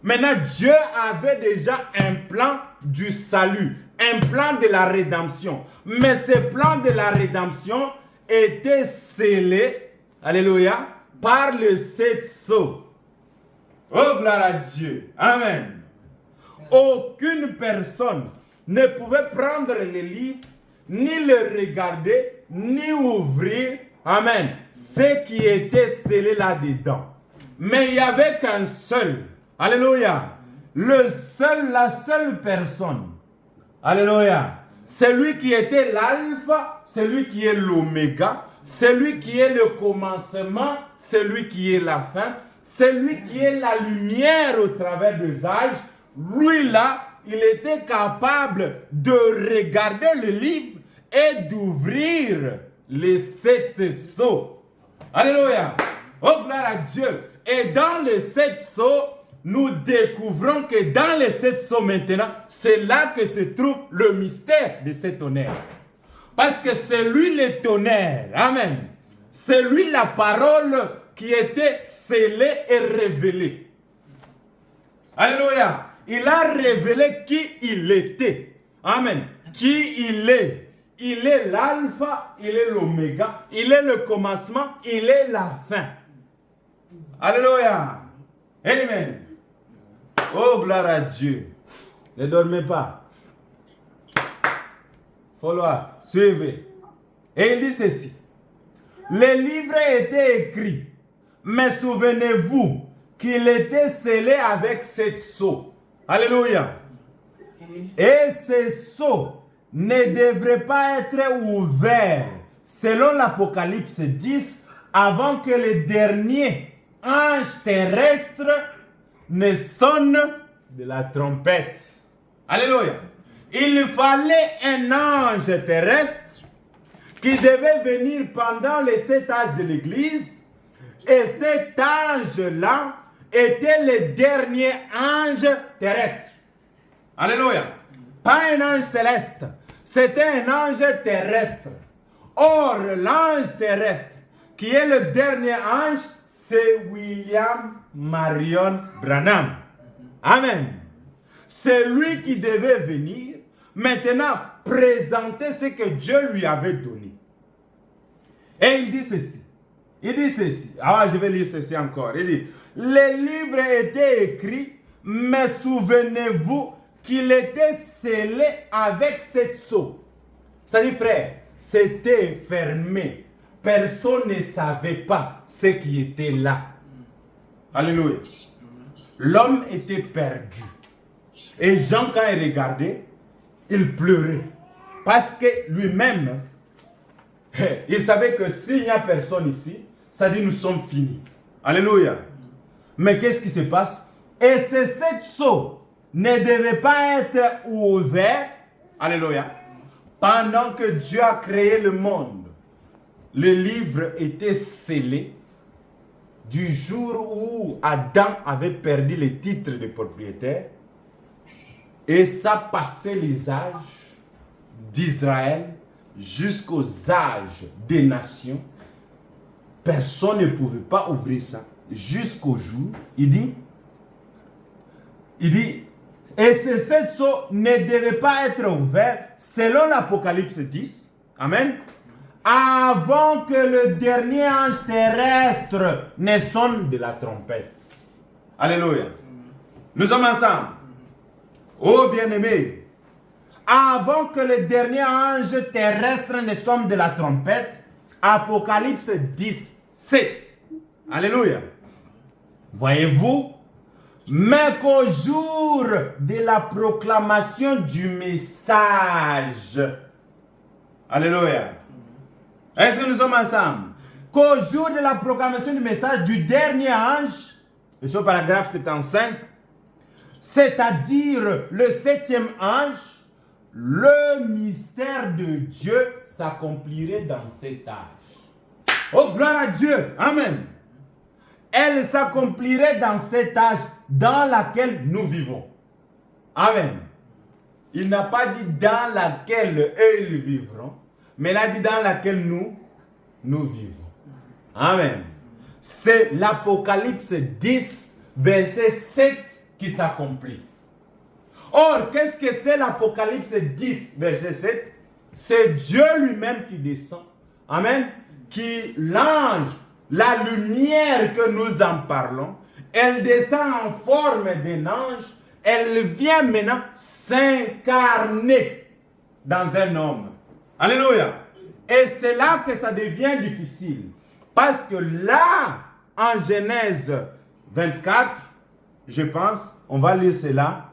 Maintenant, Dieu avait déjà un plan du salut, un plan de la rédemption. Mais ce plan de la rédemption était scellé, alléluia, par les 7 sceaux. Oh, gloire à Dieu. Amen. Aucune personne ne pouvait prendre les livres, ni le regarder, ni ouvrir. Amen. Ce qui était scellé là-dedans. Mais il n'y avait qu'un seul. Alléluia. La seule personne. Alléluia. Celui qui était l'alpha, celui qui est l'oméga, celui qui est le commencement, celui qui est la fin, celui qui est la lumière au travers des âges. Lui là, il était capable de regarder le livre et d'ouvrir les 7 sceaux. Alléluia. Oh, gloire à Dieu. Et dans les 7 sceaux, nous découvrons que dans les 7 sceaux maintenant, c'est là que se trouve le mystère de ce tonnerre. Parce que c'est lui le tonnerre. Amen. C'est lui la parole qui était scellée et révélée. Alléluia. Il a révélé qui il était. Amen. Qui il est. Il est l'alpha, il est l'oméga, il est le commencement, il est la fin. Alléluia. Amen. Oh, gloire à Dieu. Ne dormez pas. Follow-up. Suivez. Et il dit ceci. Les livres étaient écrits, mais souvenez-vous qu'il était scellé avec 7 sceaux. Alléluia. Et ces sceaux ne devrait pas être ouvert, selon l'Apocalypse 10, avant que le dernier ange terrestre ne sonne de la trompette. Alléluia. Il fallait un ange terrestre qui devait venir pendant les 7 âges de l'Église, et cet ange-là était le dernier ange terrestre. Alléluia. Pas un ange céleste. C'était un ange terrestre. Or, l'ange terrestre, qui est le dernier ange, c'est William Marion Branham. Amen. C'est lui qui devait venir, maintenant, présenter ce que Dieu lui avait donné. Et il dit ceci. Il dit ceci. Ah, je vais lire ceci encore. Il dit, les livres étaient écrits, mais souvenez-vous qu'il était scellé avec 7 sceaux. C'est-à-dire, frère, c'était fermé. Personne ne savait pas ce qui était là. Alléluia. L'homme était perdu. Et Jean, quand il regardait, il pleurait. Parce que lui-même, il savait que s'il n'y a personne ici, ça dit nous sommes finis. Alléluia. Mais qu'est-ce qui se passe? Et ces 7 sceaux ne devaient pas être ouverts. Alléluia. Pendant que Dieu a créé le monde, le livre était scellé du jour où Adam avait perdu les titres de propriétaire, et ça passait les âges d'Israël jusqu'aux âges des nations. Personne ne pouvait pas ouvrir ça jusqu'au jour. Il dit, et ces 7 sceaux ne devaient pas être ouverts selon l'Apocalypse 10. Amen. Avant que le dernier ange terrestre ne sonne de la trompette. Alléluia. Nous sommes ensemble. Oh bien-aimés, avant que le dernier ange terrestre ne sonne de la trompette, Apocalypse 10, 7. Alléluia. Voyez-vous, mais qu'au jour de la proclamation du message. Alléluia. Est-ce que nous sommes ensemble? Qu'au jour de la proclamation du message du dernier ange, et ce paragraphe 75, c'est-à-dire le 7e ange, le mystère de Dieu s'accomplirait dans cet âge. Oh, gloire à Dieu. Amen. Elle s'accomplirait dans cet âge dans lequel nous vivons. Amen. Il n'a pas dit dans laquelle eux ils vivront, mais il a dit dans laquelle nous vivons. Amen. C'est l'Apocalypse 10, verset 7 qui s'accomplit. Or, qu'est-ce que c'est l'Apocalypse 10, verset 7? C'est Dieu lui-même qui descend. Amen. Qui l'ange, la lumière que nous en parlons, elle descend en forme d'un ange. Elle vient maintenant s'incarner dans un homme. Alléluia. Et c'est là que ça devient difficile. Parce que là, en Genèse 24, je pense, on va lire cela.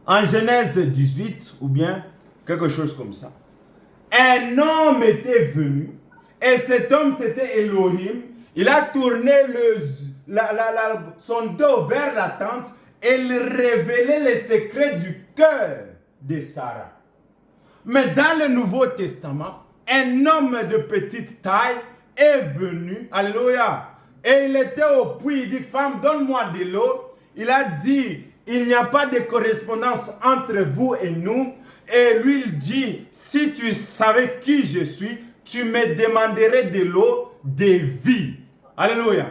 En Genèse 18, ou bien quelque chose comme ça. Un homme était venu, et cet homme c'était Elohim. Il a tourné son dos vers la tente, et il révélait les secrets du cœur de Sarah. Mais dans le Nouveau Testament, un homme de petite taille est venu, alléluia, et il était au puits, il dit, femme, donne-moi de l'eau. Il a dit, il n'y a pas de correspondance entre vous et nous. Et lui, il dit, si tu savais qui je suis, tu me demanderais de l'eau de vie. Alléluia.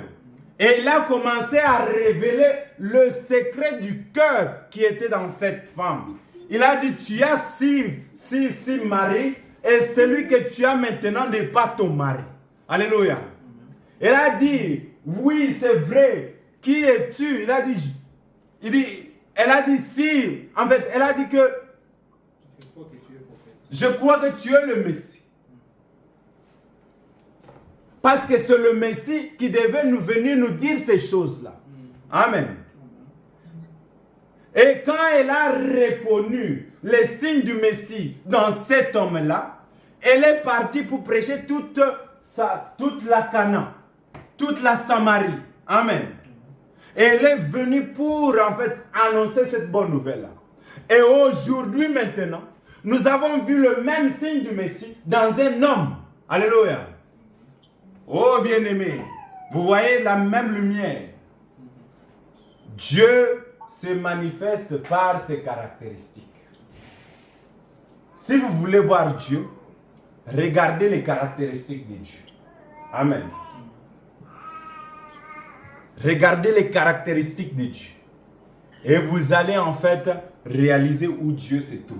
Et il a commencé à révéler le secret du cœur qui était dans cette femme. Il a dit, tu as six maris, et celui que tu as maintenant n'est pas ton mari. Alléluia. Elle a dit, oui, c'est vrai. Qui es-tu? Elle a dit si. En fait, elle a dit que je crois que tu es le Messie. Parce que c'est le Messie qui devait nous venir nous dire ces choses-là. Amen. Et quand elle a reconnu les signes du Messie dans cet homme-là, elle est partie pour prêcher toute la Canaan, toute la Samarie. Amen. Et elle est venue pour en fait annoncer cette bonne nouvelle-là. Et aujourd'hui maintenant, nous avons vu le même signe du Messie dans un homme. Alléluia. Oh bien-aimé, vous voyez la même lumière. Dieu se manifeste par ses caractéristiques. Si vous voulez voir Dieu, regardez les caractéristiques de Dieu. Amen. Regardez les caractéristiques de Dieu. Et vous allez en fait réaliser où Dieu se trouve.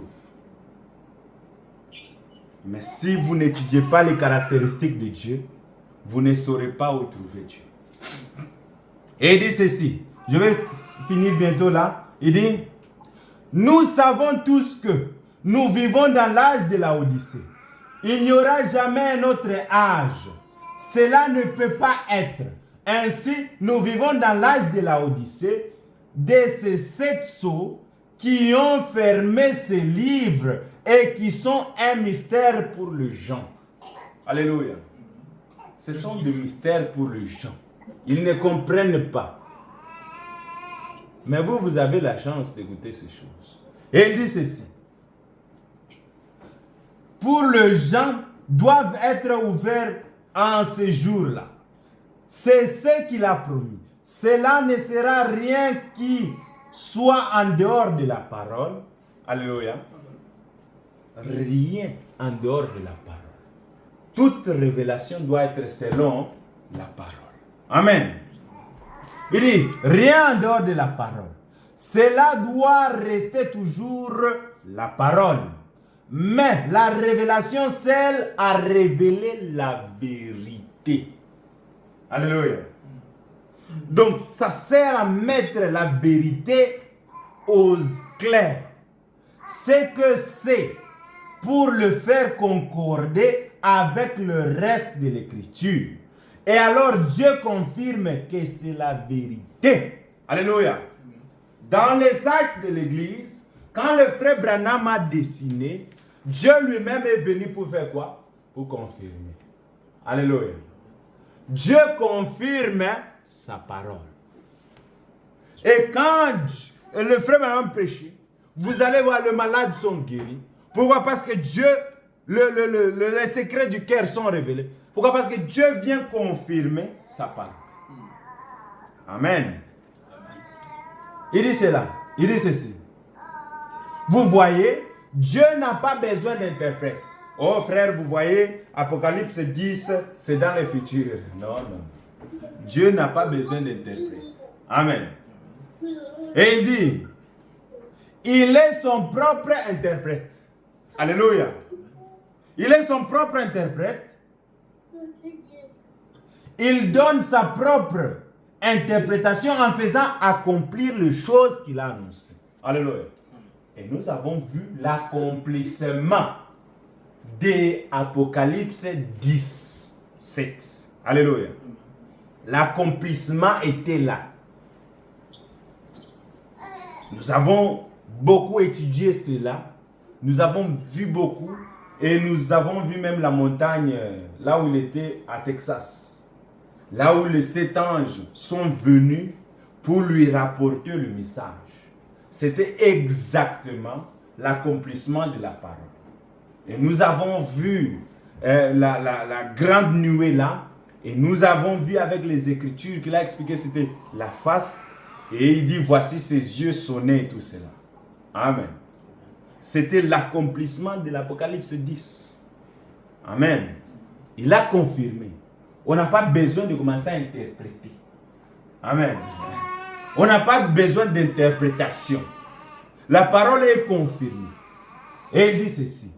Mais si vous n'étudiez pas les caractéristiques de Dieu, vous ne saurez pas où trouver Dieu. Et il dit ceci. Je vais finir bientôt là. Il dit, nous savons tous que nous vivons dans l'âge de la Odyssée. Il n'y aura jamais un autre âge. Cela ne peut pas être. Ainsi, nous vivons dans l'âge de la Odyssée, de ces 7 sceaux qui ont fermé ces livres et qui sont un mystère pour les gens. Alléluia. Ce sont des mystères pour les gens. Ils ne comprennent pas. Mais vous, vous avez la chance d'écouter ces choses. Et il dit ceci. Pour les gens doivent être ouverts en ce jour-là. C'est ce qu'il a promis. Cela ne sera rien qui soit en dehors de la parole. Alléluia. Rien en dehors de la parole. Toute révélation doit être selon la parole. Amen. Il dit, rien en dehors de la parole. Cela doit rester toujours la parole. Mais la révélation, celle à révéler la vérité. Alléluia. Donc, ça sert à mettre la vérité au clair. C'est que c'est pour le faire concorder avec le reste de l'écriture. Et alors Dieu confirme que c'est la vérité. Alléluia. Dans les actes de l'église, quand le frère Branham a dessiné, Dieu lui-même est venu pour faire quoi? Pour confirmer. Alléluia. Dieu confirme sa parole. Et quand le frère Branham prêchait, vous allez voir, les malades sont guéris. Pourquoi? Parce que Dieu, les secrets du cœur sont révélés. Pourquoi? Parce que Dieu vient confirmer sa parole. Amen. Il dit cela. Il dit ceci. Vous voyez, Dieu n'a pas besoin d'interprète. Oh frère, vous voyez, Apocalypse 10, c'est dans le futur. Non, non. Dieu n'a pas besoin d'interprète. Amen. Et il dit, il est son propre interprète. Alléluia. Il est son propre interprète. Il donne sa propre interprétation en faisant accomplir les choses qu'il a annoncées. Alléluia. Et nous avons vu l'accomplissement de Apocalypse 10, 7. Alléluia. L'accomplissement était là. Nous avons beaucoup étudié cela. Nous avons vu beaucoup. Et nous avons vu même la montagne, là où il était à Texas. Là où les 7 anges sont venus pour lui rapporter le message. C'était exactement l'accomplissement de la parole. Et nous avons vu la grande nuée là. Et nous avons vu avec les Écritures qu'il a expliqué, c'était la face. Et il dit, voici ses yeux sonnaient et tout cela. Amen. C'était l'accomplissement de l'Apocalypse 10. Amen. Il a confirmé. On n'a pas besoin de commencer à interpréter. Amen. On n'a pas besoin d'interprétation. La parole est confirmée. Et il dit ceci.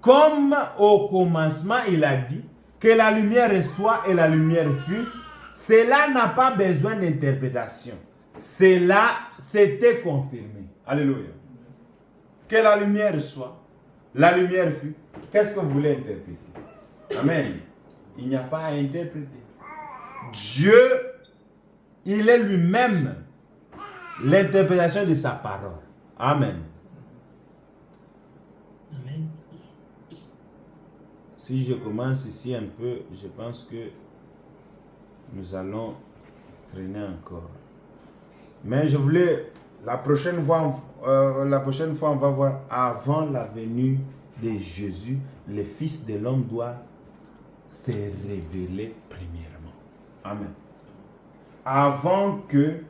Comme au commencement, il a dit que la lumière soit et la lumière fut, cela n'a pas besoin d'interprétation. Cela s'était confirmé. Alléluia. Que la lumière soit, la lumière fut. Qu'est-ce que vous voulez interpréter? Amen. Il n'y a pas à interpréter. Dieu, il est lui-même l'interprétation de sa parole. Amen. Amen. Si je commence ici un peu, je pense que nous allons traîner encore. Mais je voulais, la prochaine fois, on va voir, avant la venue de Jésus, le Fils de l'homme doit se révéler premièrement. Amen. Avant que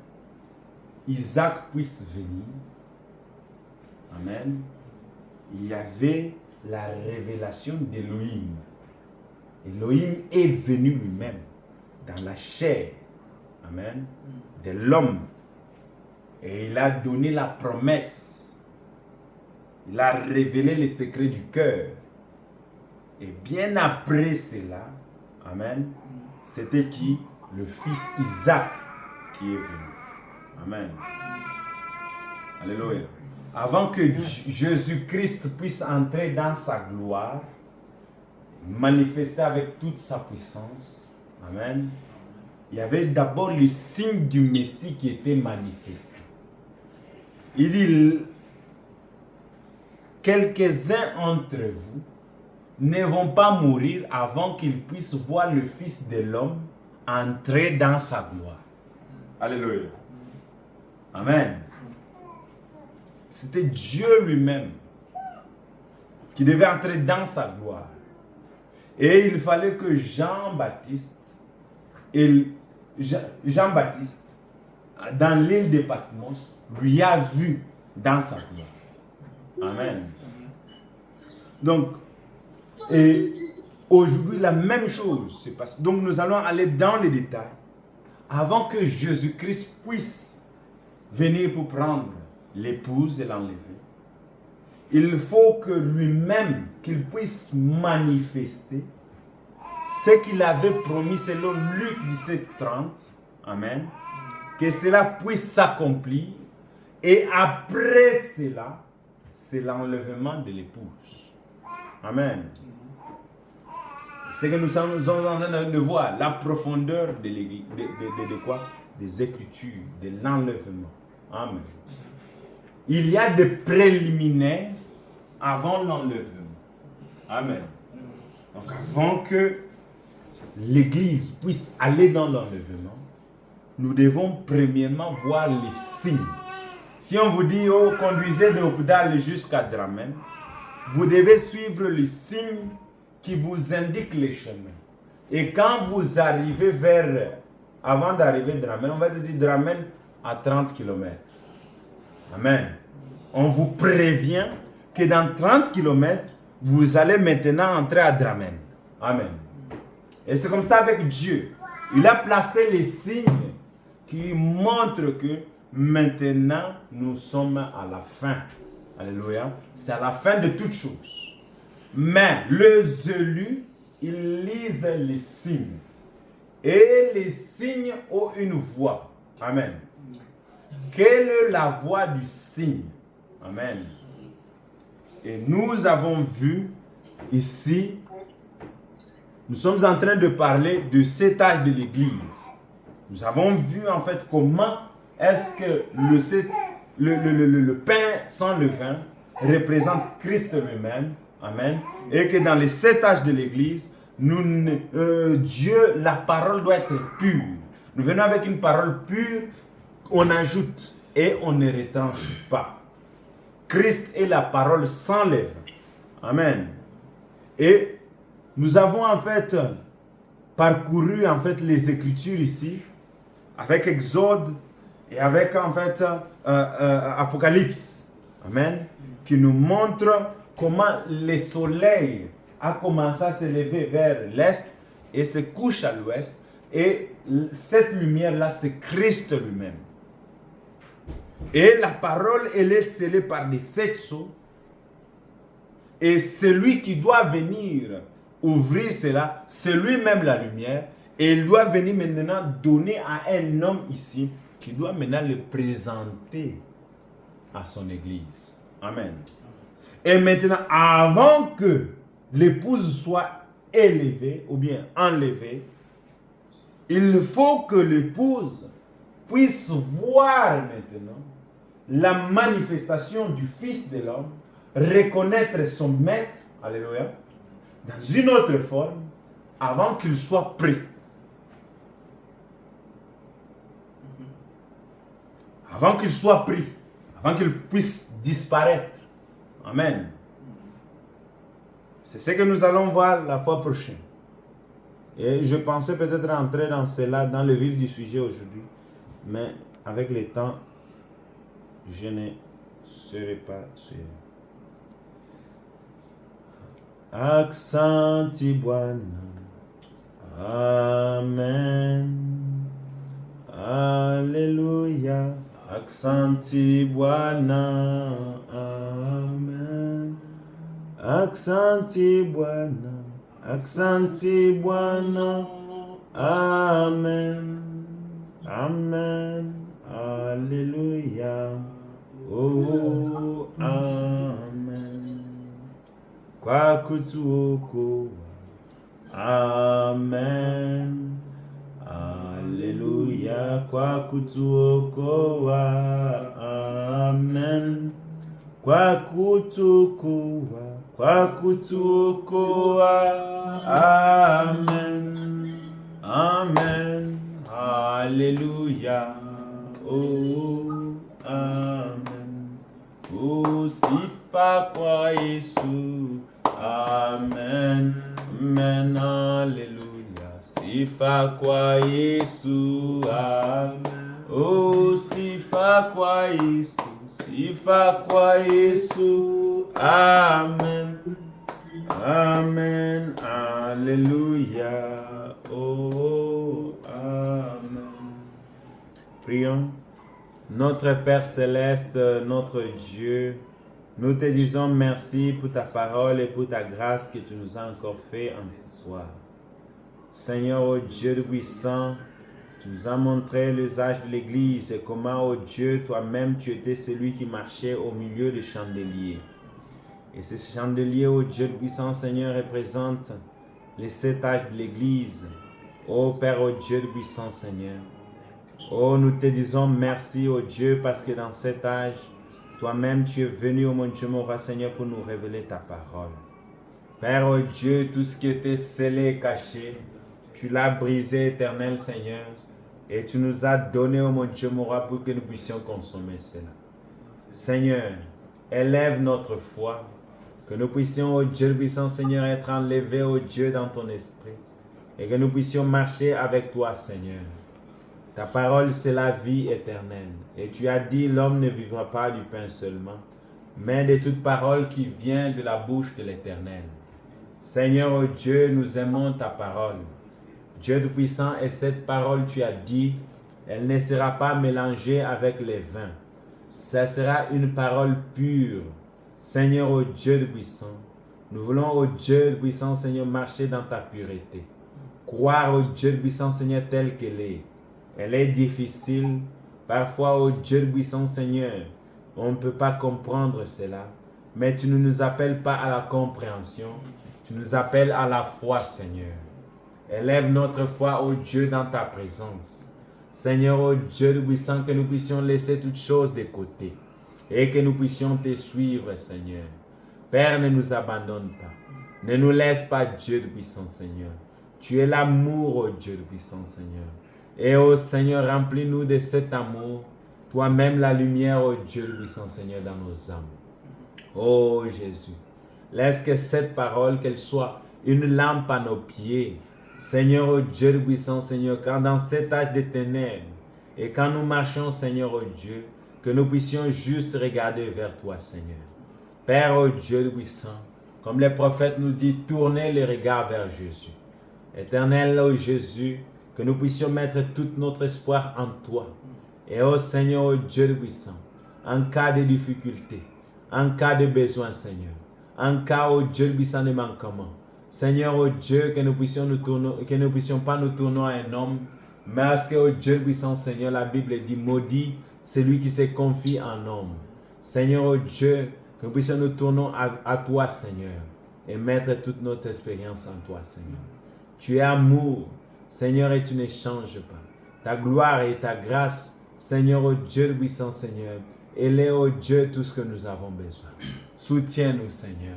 Isaac puisse venir, amen, il y avait la révélation d'Élohim. Élohim est venu lui-même dans la chair, amen, de l'homme. Et il a donné la promesse. Il a révélé les secrets du cœur. Et bien après cela, amen, c'était qui? Le fils Isaac qui est venu. Amen. Alléluia. Avant que Jésus-Christ puisse entrer dans sa gloire, manifester avec toute sa puissance, amen, il y avait d'abord le signe du Messie qui était manifesté. Il dit, quelques-uns entre vous ne vont pas mourir avant qu'ils puissent voir le Fils de l'homme entrer dans sa gloire. Alléluia. Amen. C'était Dieu lui-même qui devait entrer dans sa gloire. Et il fallait que Jean-Baptiste, dans l'île de Patmos, lui a vu dans sa gloire. Amen. Donc, et aujourd'hui, la même chose se passe. Donc, nous allons aller dans les détails. Avant que Jésus-Christ puisse venir pour prendre l'épouse et l'enlever, il faut que lui-même, qu'il puisse manifester ce qu'il avait promis selon Luc 17:30. Amen. Que cela puisse s'accomplir. Et après cela, c'est l'enlèvement de l'épouse. Amen. C'est que nous sommes en train de voir la profondeur de l'église, de quoi? Des Écritures, de l'enlèvement. Amen. Il y a des préliminaires avant l'enlèvement. Amen. Donc avant que l'église puisse aller dans l'enlèvement, nous devons premièrement voir les signes. Si on vous dit, oh, conduisez de l'hôpital jusqu'à Drammen, vous devez suivre les signes qui vous indiquent les chemins. Et quand vous arrivez avant d'arriver à Drammen, on va dire Drammen à 30 km. Amen. On vous prévient que dans 30 km, vous allez maintenant entrer à Drammen. Amen. Et c'est comme ça avec Dieu. Il a placé les signes qui montrent que maintenant, nous sommes à la fin. Alléluia. C'est à la fin de toutes choses. Mais les élus, ils lisent les signes. Et les signes ont une voix. Amen. Quelle est la voix du signe? Amen. Et nous avons vu ici, nous sommes en train de parler de cet âge de l'Église. Nous avons vu en fait comment est-ce que le pain sans levain représente Christ lui-même. Amen. Et que dans les 7 âges de l'Église, Dieu, la parole doit être pure. Nous venons avec une parole pure, on ajoute et on ne retranche pas. Christ est la parole sans levain. Amen. Et nous avons en fait parcouru en fait les Écritures ici avec Exode et avec en fait Apocalypse. Amen. Qui nous montre comment le soleil a commencé à se lever vers l'est et se couche à l'ouest. Et cette lumière-là, c'est Christ lui-même. Et la parole, elle est scellée par des 7 sceaux. Et celui qui doit venir ouvrir cela, c'est lui-même la lumière. Et il doit venir maintenant donner à un homme ici qui doit maintenant le présenter à son église. Amen. Et maintenant, avant que l'épouse soit élevée ou bien enlevée, il faut que l'épouse puisse voir maintenant la manifestation du Fils de l'homme, reconnaître son maître, alléluia, dans une autre forme, avant qu'il soit pris. Avant qu'il soit pris, avant qu'il puisse disparaître. Amen. C'est ce que nous allons voir la fois prochaine. Et je pensais peut-être entrer dans cela, dans le vif du sujet aujourd'hui. Mais avec le temps, je ne serai pas sûr. Aksanti Bwana. Amen. Alléluia. Aksanti Bwana. Amen. Aksanti Bwana. Aksanti Bwana. Amen. Amen. Alléluia. Oh, amen. Kwa kutuoko. Amen. Alléluia. Kwa kutuoko. Amen. kwa kutukua. Amen. Amen. Alléluia. Oh, amen. Oh, sifa kwa Yesu. Amen. Amen. Alléluia. Sifa kwa Yesu. Amen. Oh, sifa kwa Yesu. Sifa kwa Yesu. Amen. Amen. Alléluia. Oh, amen. Prions. Notre Père Céleste, notre Dieu, nous te disons merci pour ta parole et pour ta grâce que tu nous as encore fait en ce soir. Seigneur, oh Dieu de puissant, tu nous as montré l'usage de l'Église et comment, oh Dieu, toi-même, tu étais celui qui marchait au milieu des chandeliers. Et ces chandeliers, oh Dieu de puissant, Seigneur, représentent les 7 âges de l'Église. Oh Père, oh Dieu de puissant, Seigneur. Oh, nous te disons merci, oh Dieu, parce que dans cet âge, toi-même, tu es venu, oh mon Dieu, mon roi, Seigneur, pour nous révéler ta parole. Père, oh Dieu, tout ce qui était scellé et caché, tu l'as brisé, éternel Seigneur, et tu nous as donné, oh mon Dieu, mon roi, pour que nous puissions consommer cela. Seigneur, élève notre foi, que nous puissions, oh Dieu puissant Seigneur, être enlevés, oh Dieu, dans ton esprit, et que nous puissions marcher avec toi, Seigneur. Ta parole, c'est la vie éternelle, et tu as dit, l'homme ne vivra pas du pain seulement, mais de toute parole qui vient de la bouche de l'Éternel. Seigneur, oh Dieu, nous aimons ta parole. Dieu tout-puissant, et cette parole, tu as dit, elle ne sera pas mélangée avec les vins. Ça sera une parole pure. Seigneur, oh Dieu tout-puissant, nous voulons, oh Dieu tout-puissant, Seigneur, marcher dans ta pureté. Croire, oh Dieu tout-puissant, Seigneur, telle qu'elle est. Elle est difficile. Parfois, oh Dieu tout-puissant, Seigneur, on ne peut pas comprendre cela. Mais tu ne nous appelles pas à la compréhension. Tu nous appelles à la foi, Seigneur. Élève notre foi, ô Dieu, dans ta présence. Seigneur, ô Dieu, nous puissions que nous puissions laisser toutes choses de côté et que nous puissions te suivre, Seigneur. Père, ne nous abandonne pas. Ne nous laisse pas, Dieu de puissant, Seigneur. Tu es l'amour, ô Dieu de puissant, Seigneur. Et ô Seigneur, remplis-nous de cet amour. Toi-même la lumière, ô Dieu de puissant, Seigneur, dans nos âmes. Ô Jésus, laisse que cette parole, qu'elle soit une lampe à nos pieds. Seigneur, oh Dieu de puissant, Seigneur, car dans cet âge de ténèbres, et quand nous marchons, Seigneur, oh Dieu, que nous puissions juste regarder vers toi, Seigneur. Père, oh Dieu de puissant, comme les prophètes nous disent, tournez les regards vers Jésus. Éternel, oh Jésus, que nous puissions mettre tout notre espoir en toi. Et oh Seigneur, oh Dieu de puissant, en cas de difficulté, en cas de besoin, Seigneur, en cas, oh Dieu de puissant, de manquement, Seigneur, oh Dieu, que nous puissions pas nous tourner à un homme, mais à ce que, oh Dieu puissant, Seigneur, la Bible dit, maudit celui qui se confie en homme. Seigneur, oh Dieu, que nous puissions nous tourner à toi, Seigneur, et mettre toute notre expérience en toi, Seigneur. Tu es amour, Seigneur, et tu ne changes pas. Ta gloire et ta grâce, Seigneur, oh Dieu puissant, Seigneur, elle est, oh Dieu, tout ce que nous avons besoin. Soutiens-nous, Seigneur.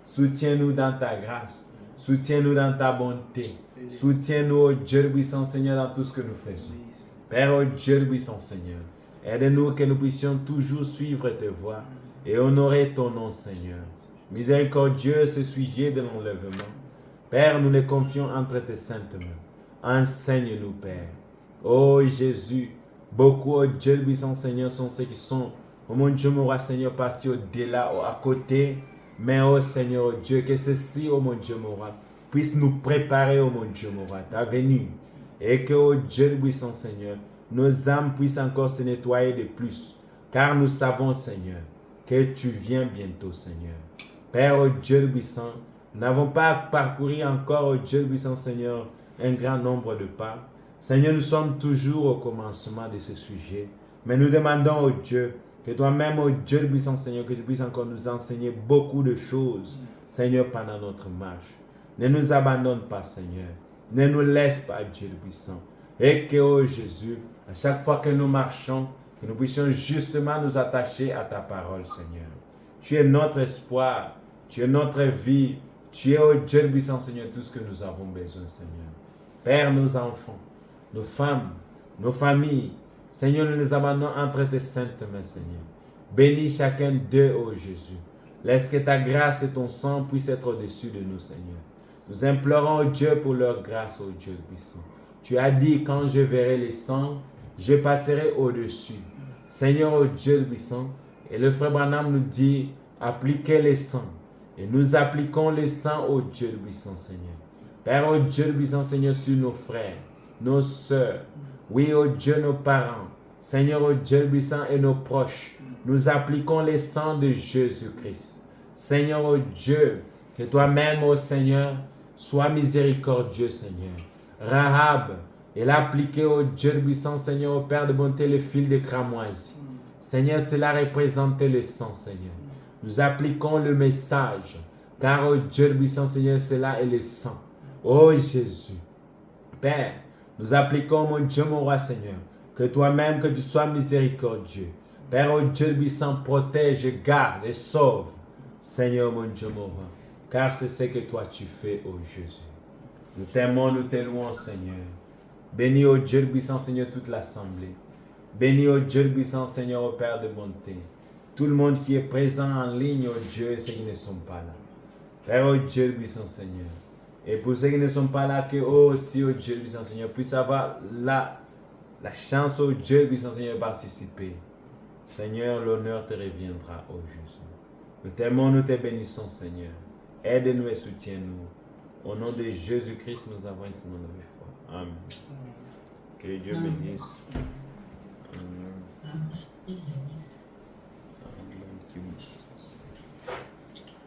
Soutiens-nous dans ta grâce. Soutiens-nous dans ta bonté. Soutiens-nous, oh Dieu puissant, Seigneur, dans tout ce que nous faisons. Père, oh Dieu puissant, Seigneur, aide-nous que nous puissions toujours suivre tes voies et honorer ton nom, Seigneur. Miséricordieux, ce sujet de l'enlèvement. Père, nous les confions entre tes saintes mains. Enseigne-nous, Père. Oh Jésus, beaucoup, oh Dieu puissant, Seigneur, sont ceux qui sont, oh mon Dieu, mon roi, Seigneur, partis au-delà, à côté. Mais, oh Seigneur, oh Dieu, que ceci, oh mon Dieu, mon roi, puisse nous préparer, oh mon Dieu, mon roi, ta venue. Et que, oh Dieu puissant, Seigneur, nos âmes puissent encore se nettoyer de plus. Car nous savons, Seigneur, que tu viens bientôt, Seigneur. Père, oh Dieu puissant, nous n'avons pas parcouru encore, oh Dieu puissant, Seigneur, un grand nombre de pas. Seigneur, nous sommes toujours au commencement de ce sujet. Mais nous demandons, oh Dieu, que toi-même, oh Dieu puissant, Seigneur, que tu puisses encore nous enseigner beaucoup de choses, Seigneur, pendant notre marche. Ne nous abandonne pas, Seigneur. Ne nous laisse pas, Dieu puissant. Et que, oh Jésus, à chaque fois que nous marchons, que nous puissions justement nous attacher à ta parole, Seigneur. Tu es notre espoir. Tu es notre vie. Tu es, oh Dieu puissant, Seigneur, tout ce que nous avons besoin, Seigneur. Père, nos enfants, nos femmes, nos familles, Seigneur, nous les abandonnons entre tes saintes mains, Seigneur. Bénis chacun d'eux, ô Jésus. Laisse que ta grâce et ton sang puissent être au-dessus de nous, Seigneur. Nous implorons, ô Dieu, pour leur grâce, ô Dieu puissant. Tu as dit, quand je verrai les sangs, je passerai au-dessus. Seigneur, ô Dieu puissant, et le frère Branham nous dit, appliquez les sangs. Et nous appliquons les sangs au Dieu puissant, Seigneur. Père, ô Dieu puissant, Seigneur, sur nos frères, nos sœurs, oui, ô Dieu, nos parents, Seigneur, ô Dieu puissant et nos proches, nous appliquons les sangs de Jésus-Christ. Seigneur, ô Dieu, que toi-même, ô Seigneur, sois miséricordieux, Seigneur. Rahab, elle a appliqué au Dieu puissant, Seigneur, au Père de bonté, le fil de cramoisi. Seigneur, cela représentait le sang, Seigneur. Nous appliquons le message, car au Dieu puissant, Seigneur, cela est le sang. Oh Jésus, Père, nous appliquons, mon Dieu, mon roi, Seigneur, que toi-même, que tu sois miséricordieux. Père, oh Dieu puissant, protège, garde et sauve. Seigneur, mon Dieu, mon roi, car c'est ce que toi tu fais, oh Jésus. Nous t'aimons, nous te louons, Seigneur. Bénis, oh Dieu puissant, Seigneur, toute l'assemblée. Bénis, oh Dieu puissant, Seigneur, au Père de bonté. Tout le monde qui est présent en ligne, oh Dieu, et ceux qui ne sont pas là. Père, oh Dieu puissant, Seigneur. Et pour ceux qui ne sont pas là, que eux aussi, oh Dieu puissant, Seigneur, puissent avoir la chance, oh Dieu puissant, Seigneur, de participer. Seigneur, l'honneur te reviendra, oh Jésus. Nous t'aimons, nous te bénissons, Seigneur. Aide-nous et soutiens-nous. Au nom de Jésus-Christ, nous avons ainsi notre foi. Amen. Que Dieu bénisse. Amen.